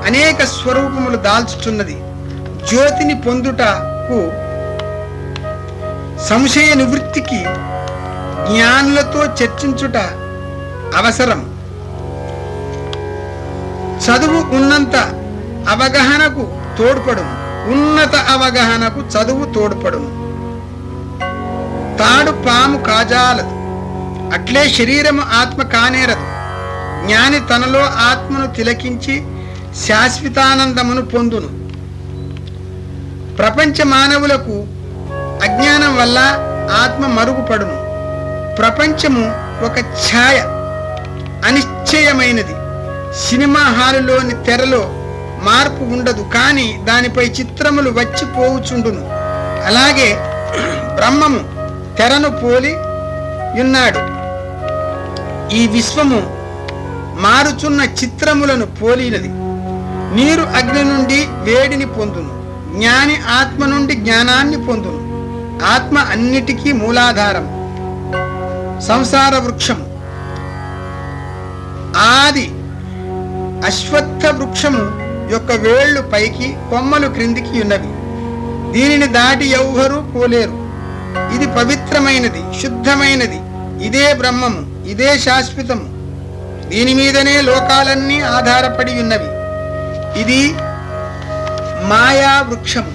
అనేక స్వరూపములు దాల్చుచున్నది. జ్యోతిని పొందుటకు సంశయ నివృత్తికి జ్ఞానులతో చర్చించుట అవసరం. చదువు ఉన్నంత అవగాహనకు తోడ్పడును. ఉన్నత అవగాహనకు చదువు తోడ్పడును. తాడు పాము కాజాలదు, అట్లే శరీరము ఆత్మ కానేరదు. జ్ఞాని తనలో ఆత్మను తిలకించి శాశ్వతానందమును పొందును. ప్రపంచ మానవులకు అజ్ఞానం వల్ల ఆత్మ మరుగుపడును. ప్రపంచము ఒక ఛాయ, అనిశ్చయమైనది. సినిమా హాలులోని తెరలో మార్పు ఉండదు, కానీ దానిపై చిత్రములు వచ్చిపోవుచుండును. అలాగే బ్రహ్మము తెరను పోలి ఉన్నాడు. ఈ విశ్వము మారుచున్న చిత్రములను పోలినది. నీరు అగ్ని నుండి వేడిని పొందును. జ్ఞాని ఆత్మ నుండి జ్ఞానాన్ని పొందును. ఆత్మ అన్నిటికీ మూలాధారం. సంసార వృక్షము. ఆది అశ్వత్థ వృక్షము యొక్క వేళ్లు పైకి, కొమ్మలు క్రిందికి ఉన్నవి. దీనిని దాటి ఎవ్వరూ పోలేరు. ఇది పవిత్రమైనది, శుద్ధమైనది. ఇదే బ్రహ్మము, ఇదే శాశ్వతము. దీని మీదనే లోకాలన్నీ ఆధారపడి ఉన్నవి. ఇది మాయా వృక్షము.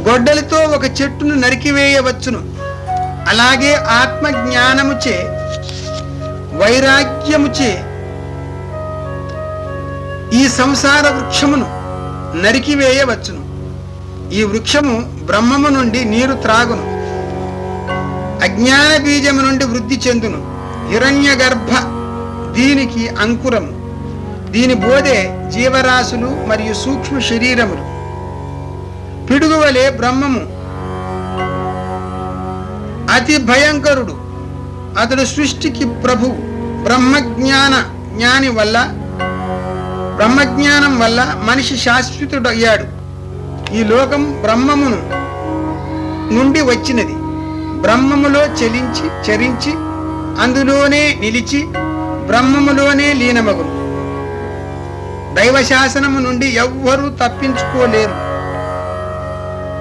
గొడ్డలితో ఒక చెట్టును నరికివేయవచ్చును. అలాగే ఆత్మ జ్ఞానముచే, వైరాగ్యముచే ఈ సంసార వృక్షమును నరికివేయవచ్చును. ఈ వృక్షము బ్రహ్మము నుండి నీరు త్రాగును. అజ్ఞాన బీజము నుండి వృద్ధి చెందును. హిరణ్య గర్భ దీనికి అంకురము. దీని బోధే జీవరాశులు మరియు సూక్ష్మ శరీరములు. పిడుగువలే బ్రహ్మము అతి భయంకరుడు. అతడు సృష్టికి ప్రభు. బ్రహ్మజ్ఞానం వల్ల మనిషి శాశ్వతుడయ్యాడు. ఈ లోకం బ్రహ్మమును నుండి వచ్చినది. బ్రహ్మములో చరించి అందులోనే నిలిచి బ్రహ్మములోనే లీనమగును. దైవ శాసనము నుండి ఎవ్వరూ తప్పించుకోలేరు.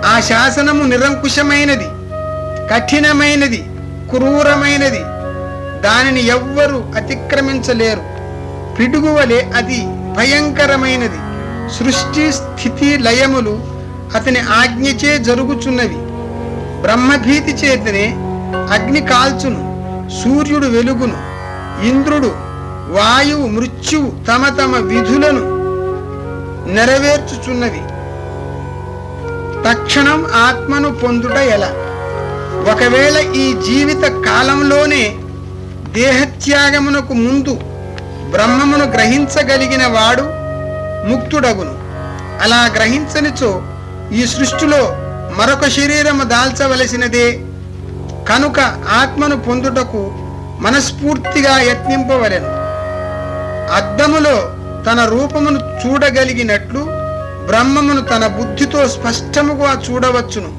ఆ శాసనము నిరంకుశమైనది, కఠినమైనది, క్రూరమైనది. దానిని ఎవ్వరూ అతిక్రమించలేరు. పిడుగువలే అది భయంకరమైనది. సృష్టి స్థితి లయములు అతని ఆజ్ఞచే జరుగుచున్నవి. బ్రహ్మభీతి చేతనే అగ్ని కాల్చును, సూర్యుడు వెలుగును, ఇంద్రుడు, వాయువు, మృత్యువు తమ తమ విధులను నెరవేర్చుచున్నవి. తక్షణం ఆత్మను పొందుట ఎలా? ఒకవేళ ఈ జీవిత కాలంలోనే దేహత్యాగమునకు ముందు బ్రహ్మమును గ్రహించగలిగిన వాడు ముక్తుడగును. అలా గ్రహించనిచో ఈ సృష్టిలో మరొక శరీరము దాల్చవలసినదే. కనుక ఆత్మను పొందుటకు మనస్ఫూర్తిగా యత్నింపవలెను. అద్దములో తన రూపమును చూడగలిగినట్లు బ్రహ్మమును తన బుద్ధితో స్పష్టముగా చూడవచ్చును.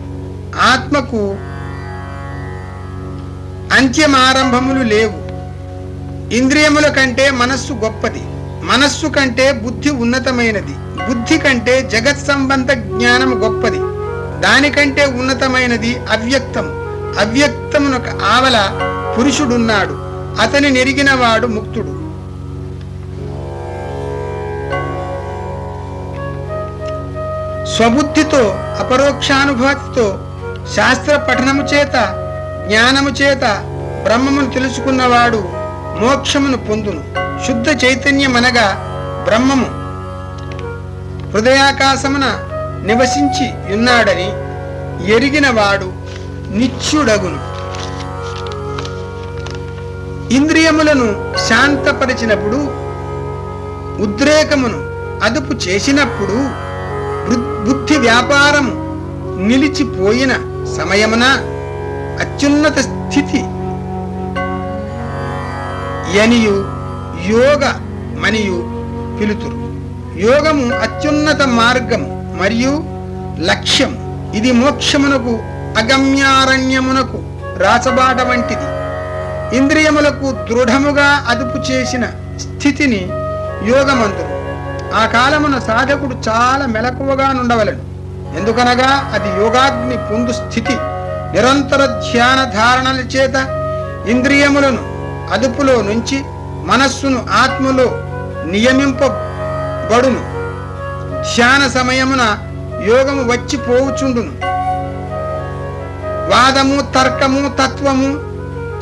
ఆత్మకు అంత్యమారంభములు లేవు. ఇంద్రియముల కంటే మనస్సు గొప్పది. మనస్సు కంటే బుద్ధి ఉన్నతమైనది. బుద్ధి కంటే జగత్ సంబంధ జ్ఞానము గొప్పది. దానికంటే ఉన్నతమైనది అవ్యక్తము. అవ్యక్తమునకు ఆవల పురుషుడున్నాడు. అతని నెరిగినవాడు ముక్తుడు. స్వబుద్ధితో అపరోక్షానుభూతితో శాస్త్ర పఠనము చేత జ్ఞానము చేత బ్రహ్మమును తెలుసుకున్నవాడు మోక్షమును పొందును. శుద్ధ చైతన్యమనగా బ్రహ్మము హృదయాకాశమున నివసించి ఉన్నాడని ఎరిగినవాడు నిత్యుడగును. ఇంద్రియములను శాంతపరిచినప్పుడు, ఉద్రేకమును అదుపు చేసినప్పుడు, బుద్ధి వ్యాపారము నిలిచిపోయిన సమయమున అత్యున్నత స్థితి యనియు యోగ మనియు పిలుతురు. యోగము అత్యున్నత మార్గము మరియు లక్ష్యం. ఇది మోక్షమునకు అగమ్యారణ్యమునకు రాచబాట వంటిది. ఇంద్రియములకు దృఢముగా అదుపు చేసిన స్థితిని యోగమందురు. ఆ కాలమున సాధకుడు చాలా మెలకువగా నుండవలెను. ఎందుకనగా అది యోగాగ్ని పొందు స్థితి. నిరంతర ధ్యాన ధారణల చేత ఇంద్రియములను అదుపులో నుంచి మనస్సును ఆత్మలో నియమింపబడును. ధ్యాన సమయమున యోగము వచ్చిపోవుచుండును. వాదము, తర్కము, తత్వము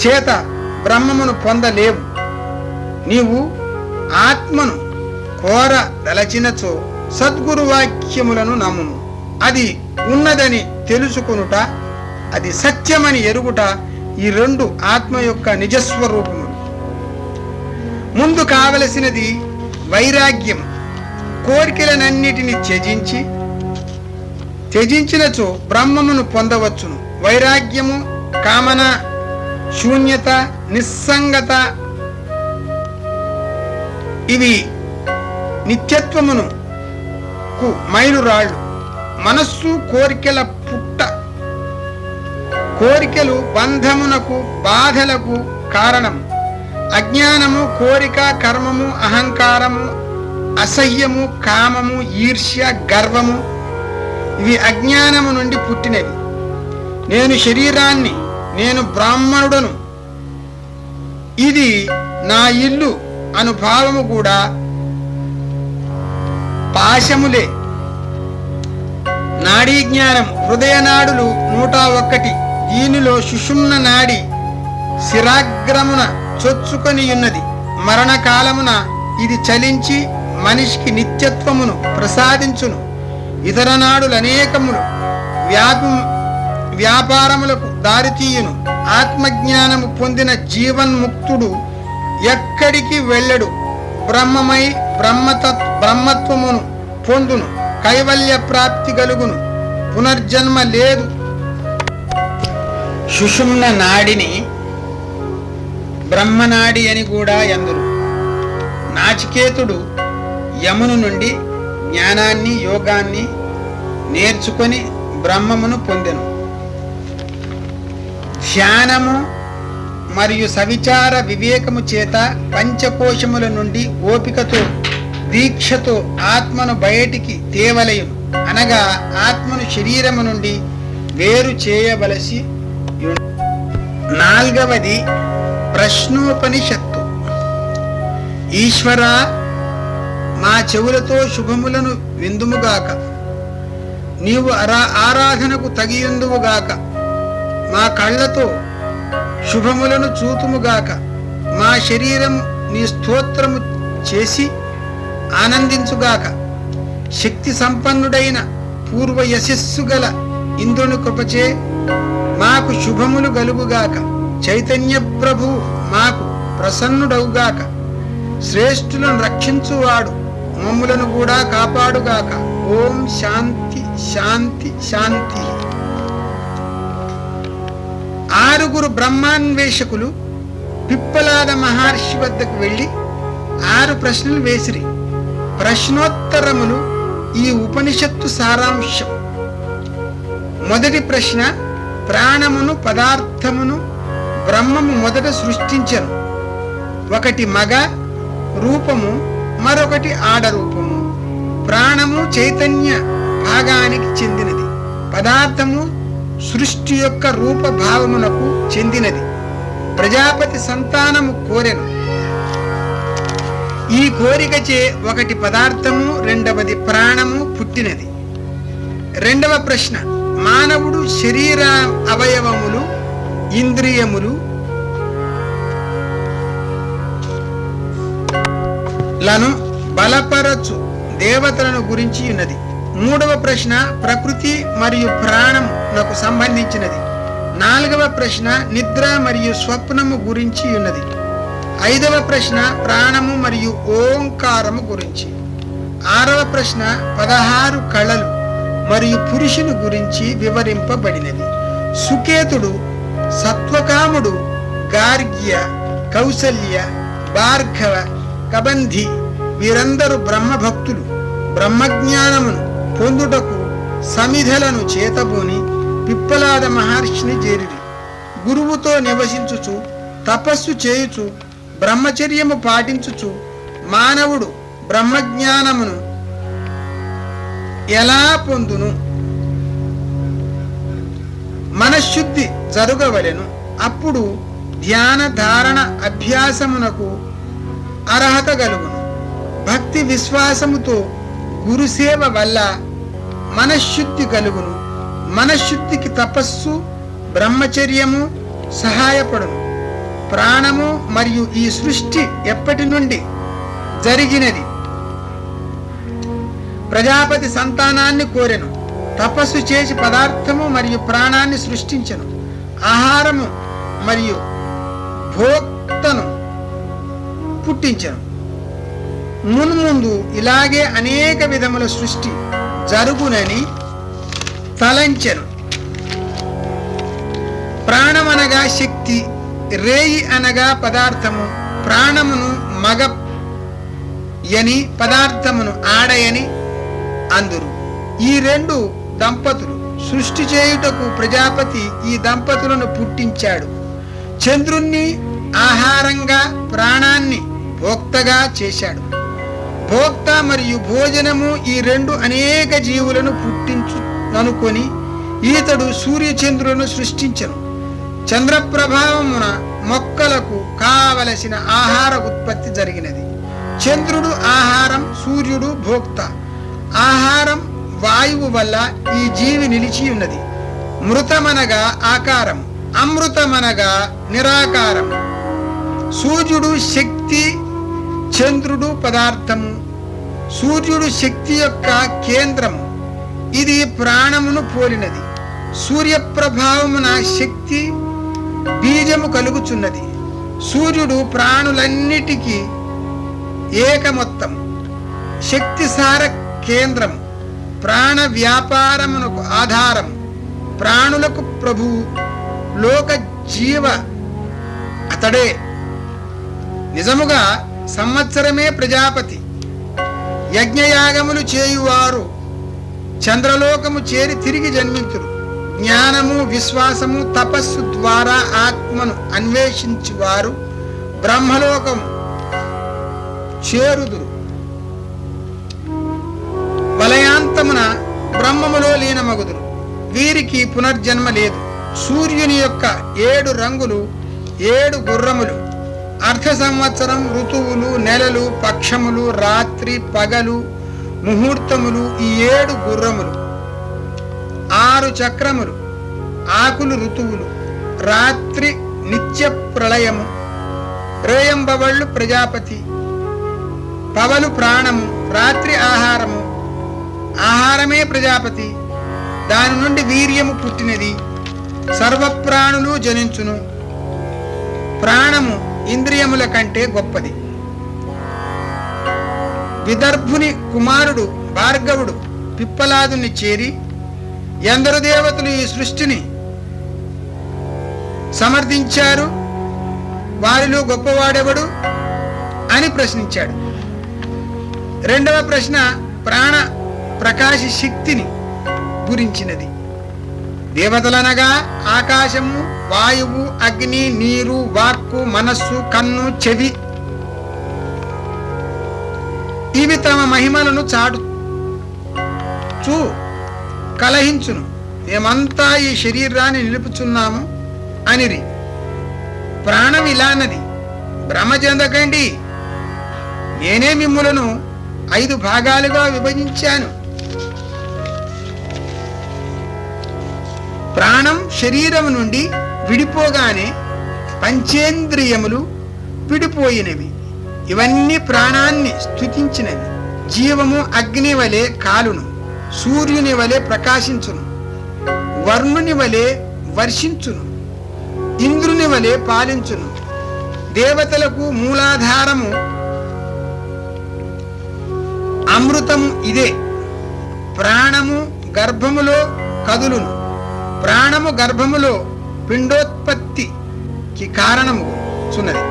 చేత బ్రహ్మమును పొందలేవు. నీవు ఆత్మను కోర దలచినచో సద్గురు వాక్యములను నమ్ముము. అది ఉన్నదని తెలుసుకొనుట, అది సత్యమని ఎరుగుట, ఈ రెండు ఆత్మ యొక్క నిజస్వరూపములు. ముందు కావలసినది వైరాగ్యం. కోరికలనన్నిటిని త్యజించినచో బ్రహ్మమును పొందవచ్చును. వైరాగ్యము, కామన, శూన్యత, నిస్సంగత ఇవి నిత్యత్వమునకు మైలురాళ్ళు. మనస్సు కోరికల పుట్ట. కోరికలు బంధమునకు, బాధలకు కారణం. అజ్ఞానము, కోరిక, కర్మము, అహంకారము, అసహ్యము, కామము, ఈర్ష్య, గర్వము ఇవి అజ్ఞానము నుండి పుట్టినవి. నేను శరీరాన్ని, నేను బ్రాహ్మణుడను, ఇది నా ఇల్లు అనుభావము కూడా పాశములే. నాడీ జ్ఞానం. హృదయనాడులు 101. దీనిలో సుషుమ్న నాడి శిరాగ్రమున చొచ్చుకొనియున్నది. మరణకాలమున ఇది చలించి మనిషికి నిత్యత్వమును ప్రసాదించును. ఇతర నాడులు అనేకములు వ్యాపారములకు దారితీయును. ఆత్మజ్ఞానము పొందిన జీవన్ముక్తుడు ఎక్కడికి వెళ్ళడు. బ్రహ్మమై బ్రహ్మత్వమును పొందును. కైవల్య ప్రాప్తి కలుగును. పునర్జన్మ లేదు. సుషుమ్న నాడిని బ్రహ్మనాడి అని కూడా ఎందురు. నాచికేతుడు యమును నుండి జ్ఞానాన్ని యోగాన్ని నేర్చుకొని బ్రహ్మమును పొందెను. ధ్యానము మరియు సవిచార వివేకము చేత పంచకోశముల నుండి ఓపికతో దీక్షతో ఆత్మను బయటికి తేవలయును. అనగా ఆత్మను శరీరము నుండి వేరు చేయవలసి. నాల్గవది ప్రశ్నోపనిషత్తు. ఈశ్వరా, మా చెవులతో శుభములను విందుముగాక, నీవు ఆరాధనకు తగియుందువుగాక. మా కళ్ళతో శుభములను చూతుముగాక. మా శరీరము నీ స్తోత్రము చేసి ఆనందించుగాక. శక్తి సంపన్నుడైన పూర్వ యశస్సు గల ఇంద్రుని కృపచే మాకు శుభములు గలుగుగాక. చైతన్య ప్రభు మాకు ప్రసన్నుడవుగాక. శ్రేష్ఠులను రక్షించువాడు మమ్ములను కూడా కాపాడుగాక. ఓం శాంతి శాంతి శాంతి. 6 బ్రహ్మాన్వేషకులు పిప్పలాద మహర్షి వద్దకు వెళ్ళి 6 ప్రశ్నలు వేసిరి. ప్రశ్నోత్తరములు ఈ ఉపనిషత్తు సారాంశం. మొదటి ప్రశ్న: ప్రాణమును పదార్థమును బ్రహ్మము మొదట సృష్టించెను. ఒకటి మగ రూపము, మరొకటి ఆడ రూపము. ప్రాణము చైతన్య భాగానికి చెందినది. పదార్థము సృష్టి యొక్క రూప భావమునకు చెందినది. ప్రజాపతి సంతానము కోరెను. ఈ కోరికచే ఒకటి పదార్థము, రెండవది ప్రాణము పుట్టినది. రెండవ ప్రశ్న: మానవుడు శరీర అవయవములు, ఇంద్రియములు లను బలపరచు దేవతలను గురించి ఉన్నది. మూడవ ప్రశ్న ప్రకృతి మరియు ప్రాణమునకు సంబంధించినది. నాలుగవ ప్రశ్న నిద్ర మరియు స్వప్నము గురించి ఉన్నది. ఐదవ ప్రశ్న ప్రాణము మరియు ఓంకారము గురించి. ఆరవ ప్రశ్న 16 కళలు మరియు పురుషుని గురించి వివరింపబడినది. సుకేతుడు, సత్వకాముడు, గార్గ్య, కౌసల్య, భార్గవ, కబంధి వీరందరూ బ్రహ్మభక్తులు. బ్రహ్మజ్ఞానమును పొందుటకు సమిధలను చేతబూని పిప్పలాద మహర్షిని చేరిరి. గురువుతో నివసించుచు తపస్సు చేయుచు బ్రహ్మచర్యము పాటించుచు మానవుడు బ్రహ్మజ్ఞానమును ఎలా పొందును? మనశ్శుద్ధి జరుగవలెను. అప్పుడు ధ్యాన ధారణ అభ్యాసమునకు అర్హత కలుగును. భక్తి విశ్వాసముతో గురుసేవ వల్ల మనశ్శుద్ధి కలుగును. మనశ్శుద్ధికి తపస్సు, బ్రహ్మచర్యము సహాయపడును. ప్రాణము మరియు ఈ సృష్టి ఎప్పటి నుండి జరిగినది? ప్రజాపతి సంతానాన్ని కోరెను. తపస్సు చేసి పదార్థము మరియు ప్రాణాన్ని సృష్టించెను. ఆహారము మరియు భోక్తను పుట్టించెను. మున్ముందు ఇలాగే అనేక విధముల సృష్టి జరుగునని తలంచెను. ప్రాణమనగా శక్తి, రేయి అనగా పదార్థము. ప్రాణమును మగ యని, పదార్థమును ఆడయని అందురు. ఈ 2 దంపతులు సృష్టి చేయుటకు ప్రజాపతి ఈ దంపతులను పుట్టించాడు. చంద్రుణ్ణి ఆహారంగా, ప్రాణాన్ని భోక్తగా చేశాడు. భోక్త మరియు భోజనము ఈ 2 అనేక జీవులను పుట్టించుననుకొని ఈతడు సూర్యచంద్రులను సృష్టించెను. చంద్రప్రభావమున మొక్కలకు కావలసిన ఆహార ఉత్పత్తి జరిగినది. చంద్రుడు ఆహారం, సూర్యుడు భోక్త. ఆహారం వాయువు వల్ల ఈ జీవి నిలిచి ఉన్నది. మృతమనగా ఆకారం, అమృతమనగా నిరాకారం. సూర్యుడు శక్తి, చంద్రుడు పదార్థము. సూర్యుడు శక్తి యొక్క కేంద్రము. ఇది ప్రాణమును పోలినది. సూర్యప్రభావమున శక్తి బీజము కలుగుచున్నది. సూర్యుడు ప్రాణులన్నిటికీ ఏకమొత్తం. శక్తిసార కేంద్రము. ప్రాణ వ్యాపారమునకు ఆధారం, ప్రాణులకు ప్రభువు, లోక జీవ అతడే. నిజముగా సంవత్సరమే ప్రజాపతి. యజ్ఞయాగములు చేయువారు చంద్రలోకము చేరి తిరిగి జన్మించురు. జ్ఞానము, విశ్వాసము, తపస్సు ద్వారా ఆత్మను అన్వేషించువారు బ్రహ్మలోకము చేరుదురు. వలయాంతమున బ్రహ్మములో లీనమగుదురు. వీరికి పునర్జన్మ లేదు. సూర్యుని యొక్క 7 రంగులు 7 గుర్రములు. అర్ధ సంవత్సరం, ఋతువులు, నెలలు, పక్షములు, రాత్రి పగలు, ముహూర్తములు ఈ 7 గుర్రములు. 6 చక్రములు, ఆకులు ఋతువులు, రాత్రి నిత్య ప్రళయము, రేయంబవళ్ళు ప్రజాపతి, పవలు ప్రాణము, రాత్రి ఆహారము, ఆహారమే ప్రజాపతి, దాని నుండి వీర్యము పుట్టినది, సర్వప్రాణులు జనించును. ప్రాణము ఇంద్రియముల కంటే గొప్పది. విదర్భుని కుమారుడు భార్గవుడు పిప్పలాదుని చేరి, ఎందరు దేవతలు ఈ సృష్టిని సమర్థించారు, వారిలో గొప్పవాడెవడు అని ప్రశ్నించాడు. రెండవ ప్రశ్న ప్రాణ ప్రకాశ శక్తిని గురించినది. దేవతలనగా ఆకాశము, వాయువు, అగ్ని, నీరు, వాక్కు, మనస్సు, కన్ను, చెవి ఇవి తమ మహిమలను చాటుచూ కలహించును. మేమంతా ఈ శరీరాన్ని నిలుపుచున్నాము అనిరి. ప్రాణం ఇలానది, భ్రమ చెందకండి, నేనే మిమ్ములను 5 భాగాలుగా విభజించాను. ప్రాణం శరీరము నుండి విడిపోగానే పంచేంద్రియములు విడిపోయినవి. ఇవన్నీ ప్రాణాన్ని స్తుతించినవి. జీవము అగ్ని వలె కాలును, సూర్యుని వలె ప్రకాశించును, వర్ణుని వలె వర్షించును, ఇంద్రుని వలె పాలించును. దేవతలకు మూలాధారము అమృతము ఇదే. ప్రాణము గర్భములో కదులును. ప్రాణము గర్భములో పిండోత్పత్తికి కారణము చున్నది.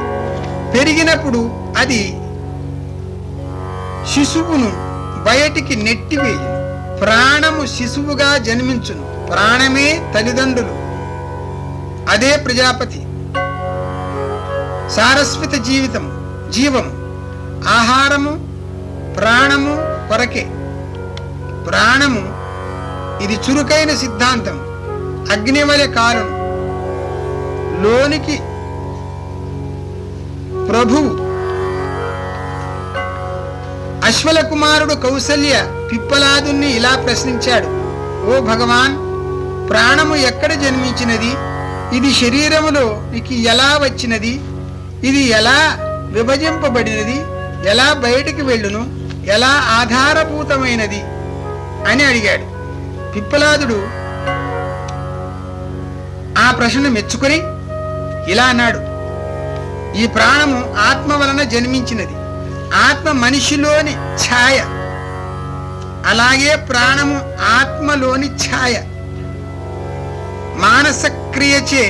పెరిగినప్పుడు అది శిశువును బయటికి నెట్టివేయును. ప్రాణము శిశువుగా జన్మించును. ప్రాణమే తల్లిదండ్రులు, అదే ప్రజాపతి. సారస్వత జీవము, ఆహారము ప్రాణము కొరకే. ప్రాణము ఇది చురుకైన సిద్ధాంతం. అగ్నివలె కాలును. లోనికి ప్రభువు. అశ్వల కుమారుడు కౌసల్య పిప్పలాదుని ఇలా ప్రశ్నించాడు: ఓ భగవాన్, ప్రాణము ఎక్కడ జన్మించినది? ఇది శరీరములో నీకు ఎలా వచ్చినది? ఇది ఎలా విభజింపబడినది? ఎలా బయటికి వెళ్ళును? ఎలా ఆధారభూతమైనది అని అడిగాడు. పిప్పలాదుడు ఆ ప్రశ్న మెచ్చుకొని ఇలా అన్నాడు: ఈ ప్రాణము ఆత్మ వలన జన్మించినది. ఆత్మ మనిషిలోని ఛాయ, అలాగే ప్రాణము ఆత్మలోని ఛాయ. మానస క్రియచే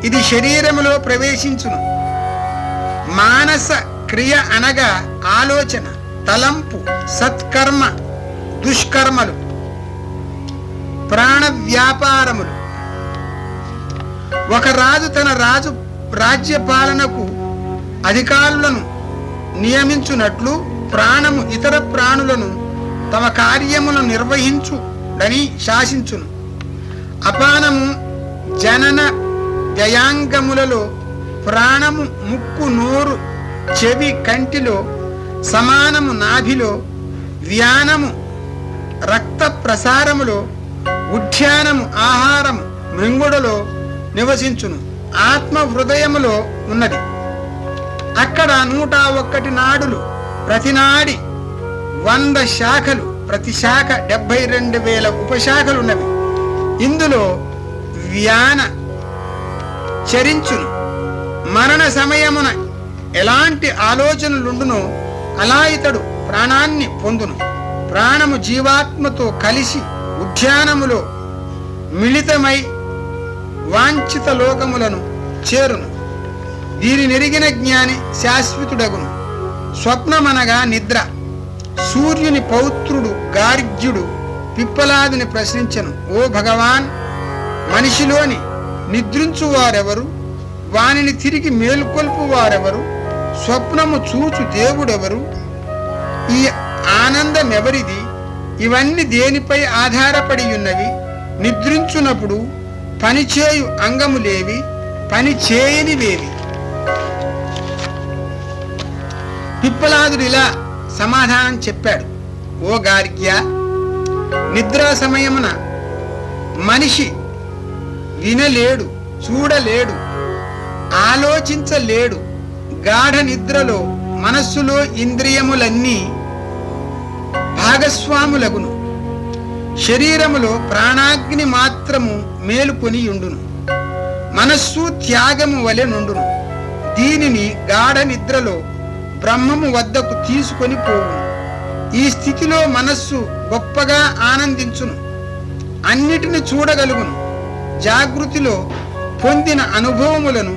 ఇది శరీరములో ప్రవేశించును. మానస క్రియ అనగా ఆలోచన, తలంపు, సత్కర్మ, దుష్కర్మలు, ప్రాణ వ్యాపారములు. ఒక రాజు తన రాజ్య పాలనకు అధికారులను నియమించున్నట్లు ప్రాణము ఇతర ప్రాణులను తమ కార్యములను నిర్వహించుడని శాసించును. అపానము జనన వ్యయాంగములలో ప్రాణము ముక్కు, నోరు, చెవి, కంటిలో, సమానము నాభిలో, వ్యానము రక్త ప్రసారములో, ఉద్యానము ఆహారము మృంగుడలో నివసించును. ఆత్మ హృదయములో ఉన్నది. అక్కడ 101 నాడులు, ప్రతి నాడి 100 శాఖలు, ప్రతి శాఖ 72,000 ఉపశాఖలున్నవి. ఇందులో వ్యాన చరించును. మరణ సమయమున ఎలాంటి ఆలోచనలుండునో అలా ఇతడు ప్రాణాన్ని పొందును. ప్రాణము జీవాత్మతో కలిసి ఉద్యానములో మిళితమై వాంఛిత లోకములను చేరును. దీనినెరిగిన జ్ఞాని శాశ్వతుడగును. స్వప్నమనగా నిద్ర. సూర్యుని పౌత్రుడు గార్గ్యుడు పిప్పలాదుని ప్రశ్నించెను, ఓ భగవాన్, మనిషిలోని నిద్రించువారెవరు? వానిని తిరిగి మేల్కొల్పు వారెవరు? స్వప్నము చూచు దేవుడెవరు? ఈ ఆనందమెవరిది? ఇవన్నీ దేనిపై ఆధారపడి ఉన్నవి? నిద్రించున్నప్పుడు పనిచేయు అంగములేవి? పని చేయనివేవి? పిప్పలాదుడిలా సమాధానం చెప్పాడు, ఓ గార్గ్య, నిద్రా సమయమున మనిషి వినలేడు, చూడలేడు, ఆలోచించలేడు. గాఢ నిద్రలో మనస్సులో ఇంద్రియములన్నీ భాగస్వాములగును. శరీరములో ప్రాణాగ్ని మాత్రము మేలుకొని ఉండును. మనస్సు త్యాగము వలె నుండును. దీనిని గాఢ నిద్రలో బ్రహ్మము వద్దకు తీసుకొని పోవును. ఈ స్థితిలో మనస్సు గొప్పగా ఆనందించును, అన్నిటిని చూడగలుగును. జాగృతిలో పొందిన అనుభవములను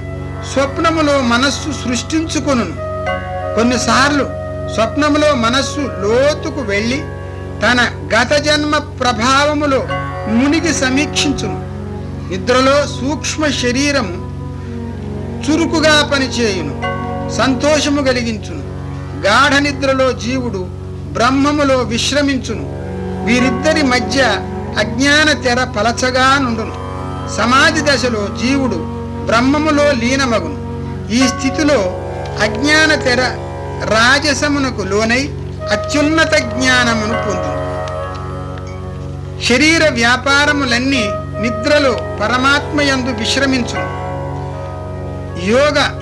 స్వప్నములో మనస్సు సృష్టించుకొనును. కొన్నిసార్లు స్వప్నములో మనస్సు లోతుకు వెళ్ళి తన గత జన్మ ప్రభావములో మునిగి సమీక్షించును. నిద్రలో సూక్ష్మ శరీరము చురుకుగా పనిచేయును, సంతోషము కలిగించును. గాఢ నిద్రలో జీవుడు బ్రహ్మములో విశ్రమించును. వీరిద్దరి మధ్య అజ్ఞాన తెర పలచగా నుండును. సమాధి దశలో జీవుడు బ్రహ్మములో లీనమగును. ఈ స్థితిలో అజ్ఞాన తెర రాజసమునకు లోనై అత్యున్నత జ్ఞానమును పొందును. శరీర వ్యాపారములన్నీ నిద్రలో పరమాత్మయందు విశ్రమించును.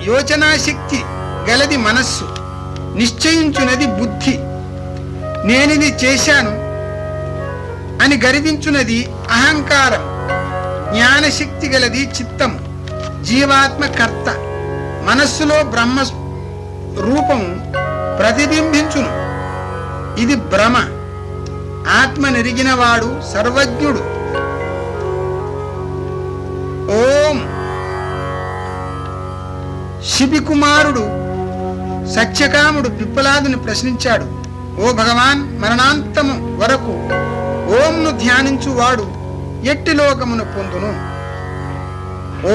యోచనాశక్తి గలది మనస్సు, నిశ్చయించునది బుద్ధి. నేనిది చేశాను అని గర్వించునది అహంకారం. జ్ఞానశక్తి గలది చిత్తము, జీవాత్మ కర్త. మనస్సులో బ్రహ్మ రూపము ప్రతిబింబించును. ఇది భ్రమ. ఆత్మ నెరిగినవాడు సర్వజ్ఞుడు. ఓం. శిబికుమారుడు సత్యకాముడు పిప్పలాదుని ప్రశ్నించాడు, ఓ భగవాన్, మరణాంతము వరకు ఓంను ధ్యానించువాడు ఎట్టి లోకమును పొందును?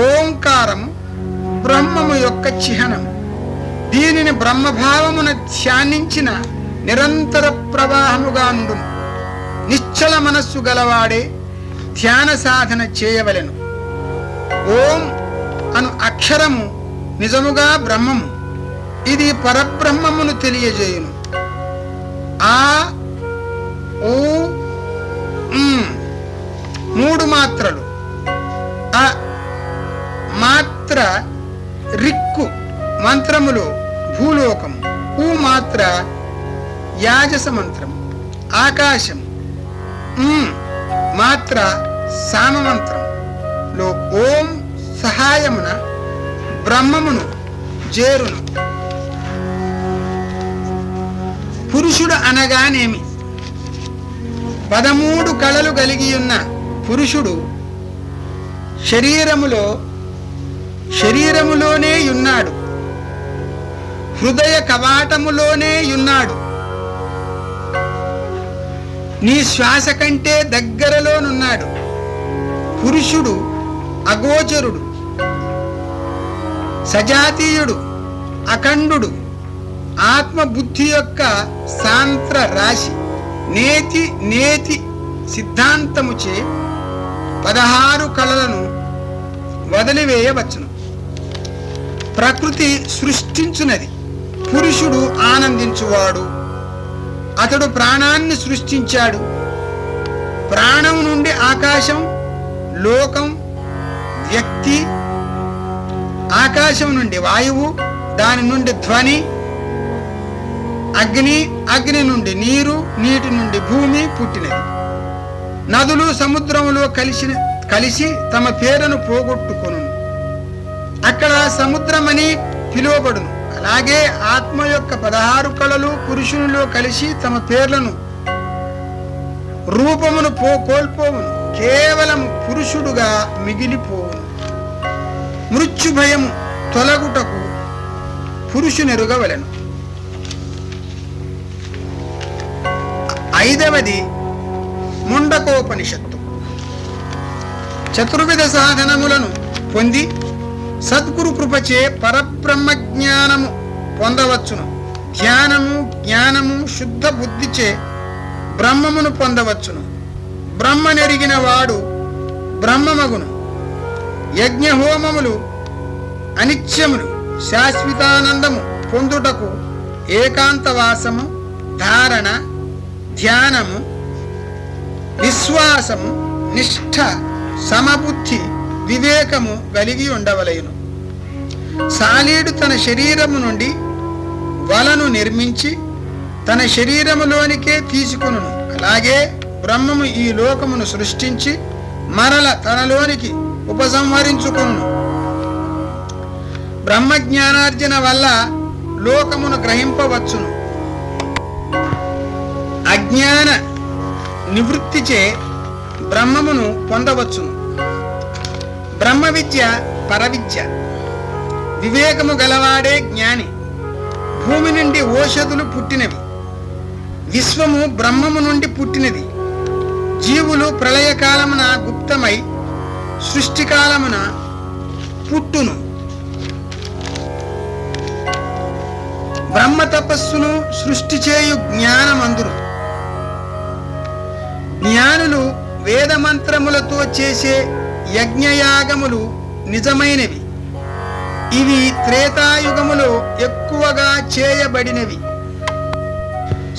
ఓంకారము బ్రహ్మము యొక్క చిహ్నము. దీనిని బ్రహ్మభావమున ధ్యానించిన నిరంతర ప్రవాహముగా నుండును. నిశ్చల మనస్సు గలవాడే ధ్యాన సాధన చేయవలెను. ఓం అను అక్షరము నిజముగా బ్రహ్మము. ఇది పరబ్రహ్మమును తెలియజేయును. ఆ ఓ మూడు మాత్రలు. అ మాత్ర రిక్కు మంత్రములో భూలోకము. ఊ మాత్ర యాజస మంత్రము ఆకాశం. మాత్ర సామమంత్రంలో ఓం సహాయమున బ్రహ్మమును చేరును. పురుషుడు అనగానేమి? 13 కళలు కలిగి ఉన్న పురుషుడు శరీరములోనే ఉన్నాడు. హృదయ కవాటములోనే ఉన్నాడు. నీ శ్వాస కంటే దగ్గరలోనున్నాడు. పురుషుడు అగోచరుడు, సజాతీయుడు, అఖండుడు. ఆత్మబుద్ధి యొక్క సాంత్ర రాశి. నేతి సిద్ధాంతముచే 16 కళలను వదిలివేయవచ్చును. ప్రకృతి సృష్టించునది, పురుషుడు ఆనందించువాడు. అతడు ప్రాణాన్ని సృష్టించాడు. ప్రాణం నుండి ఆకాశం, లోకం, వ్యక్తి. ఆకాశం నుండి వాయువు, దాని నుండి ధ్వని, అగ్ని నుండి నీరు, నీటి నుండి భూమి పుట్టినది. నదులు సముద్రములో కలిసి తమ పేరును పోగొట్టుకొను. అక్కడ సముద్రమని పిలువబడును. అలాగే ఆత్మ యొక్క 16 కళలు పురుషునిలో కలిసి తమ పేర్లను రూపమును కోల్పోవును, కేవలం పురుషుడుగా మిగిలిపోవును. మృత్యుభయము తొలగుటకు పురుషునెరుగవలెను. 5వది ముండకోపనిషత్తు. చతుర్విధ సాధనములను పొంది సద్గురు కృపచే పరబ్రహ్మ జ్ఞానము పొందవచ్చును. ధ్యానము, జ్ఞానము, శుద్ధ బుద్ధిచే బ్రహ్మమును పొందవచ్చును. బ్రహ్మనెరిగిన వాడు బ్రహ్మమగును. యజ్ఞహోమములు అనిత్యములు. శాశ్వతానందము పొందుటకు ఏకాంతవాసము, ధారణ, ధ్యానము, విశ్వాసము, నిష్ఠ, సమబుద్ధి, వివేకము కలిగి ఉండవలెను. సాలీడు తన శరీరము నుండి వలను నిర్మించి తన శరీరములోనికే తీసుకొనును. అలాగే బ్రహ్మము ఈ లోకమును సృష్టించి మరల తనలోనికి ఉపసంహరించుకొనును. బ్రహ్మజ్ఞానార్జన వల్ల లోకమును గ్రహింపవచ్చును. అజ్ఞాన నివృత్తిచే బ్రహ్మమును పొందవచ్చును. బ్రహ్మ విద్య పరవిద్య. వివేకము గలవాడే జ్ఞాని. భూమి నుండి ఓషధులు పుట్టినవి. విశ్వము బ్రహ్మము నుండి పుట్టినది. జీవులు ప్రళయకాలమున గుప్తమై సృష్టికాలమున పుట్టును. బ్రహ్మ తపస్సును సృష్టి చేయు జ్ఞానమందురు. జ్ఞానులు వేదమంత్రములతో చేసే యజ్ఞయాగములు నిజమైనవి. ఇవి త్రేతాయుగములో ఎక్కువగా చేయబడినవి.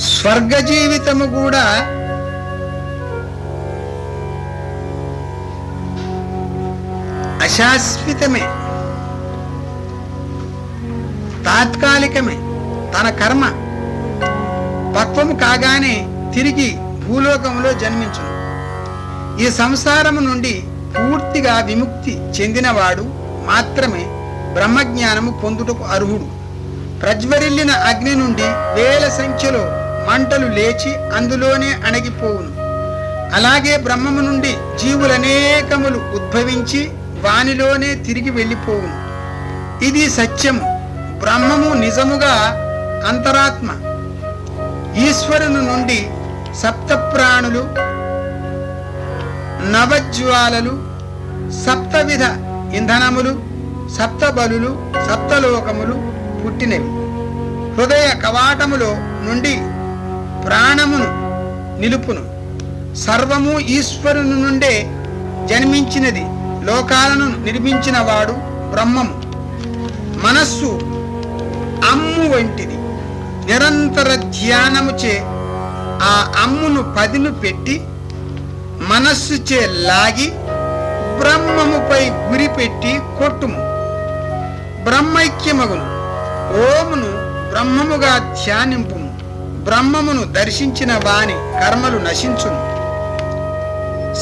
స్వర్గ జీవితము కూడా అశాశ్వతమే, తాత్కాలికమే. తన కర్మ పక్వము కాగానే తిరిగి భూలోకంలో జన్మించును. ఈ సంసారము నుండి పూర్తిగా విముక్తి చెందినవాడు మాత్రమే బ్రహ్మజ్ఞానము పొందుటకు అర్హుడు. ప్రజ్వరిల్లిన అగ్ని నుండి వేల సంఖ్యలో మంటలు లేచి అందులోనే అణగిపోవును. అలాగే బ్రహ్మము నుండి జీవులనేకములు ఉద్భవించి వానిలోనే తిరిగి వెళ్ళిపోవును. ఇది సత్యము. బ్రహ్మము నిజముగా అంతరాత్మ. ఈశ్వరుని నుండి సప్త ప్రాణులు, నవజ్వాలలు, సప్తవిధ ఇంధనములు, సప్తబలులు, సప్తలోకములు పుట్టినవి. హృదయ కవాటములో నుండి ప్రాణమును నిలుపును. సర్వము ఈశ్వరుని నుండే జన్మించినది. లోకాలను నిర్మించిన వాడు బ్రహ్మము. మనస్సు అమ్ము వంటిది. నిరంతర ధ్యానముచే ఆ అమ్మును పదిను పెట్టి మనస్సుచే లాగి బ్రహ్మముపై గురిపెట్టి కొట్టుము. బ్రహ్మైక్యమగును. ఓమును బ్రహ్మముగా ధ్యానింపుము. బ్రహ్మమును దర్శించిన వాని కర్మలు నశించును.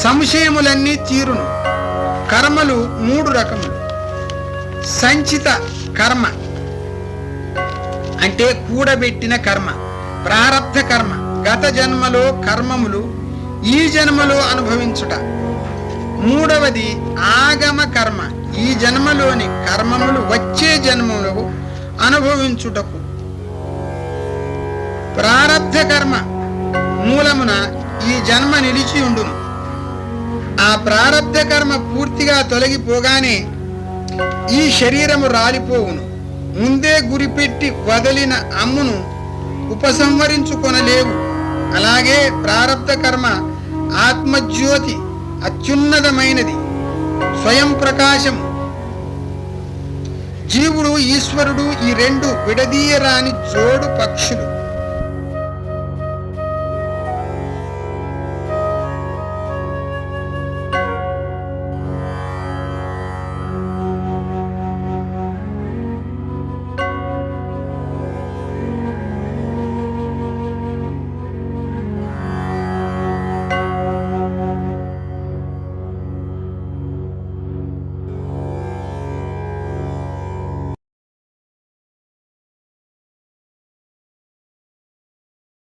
సంశయములన్నీ తీరును. కర్మలు 3 రకములు. సంచిత కర్మ అంటే కూడబెట్టిన కర్మ. ప్రారబ్ధ కర్మ గత జన్మలో కర్మములు ఈ జన్మలో అనుభవించుట. 3వది ఆగమ కర్మ. ఈ జన్మలోని కర్మములు వచ్చే జన్మలో అనుభవించుటకు. ప్రారబ్ధ కర్మ మూలమున ఈ జన్మ నిలిచి ఉండును. ఆ ప్రారబ్ధ కర్మ పూర్తిగా తొలగిపోగానే ఈ శరీరము రాలిపోవును. ముందే గురిపెట్టి వదిలిన అమ్మును ఉపసంహరించుకొనలేవు. అలాగే ప్రారబ్ధ కర్మ ఆత్మజ్యోతి, అత్యున్నతమైనది, స్వయం ప్రకాశం. జీవుడు ఈశ్వరుడు ఈ 2 విడదీయరాని జోడు పక్షులు.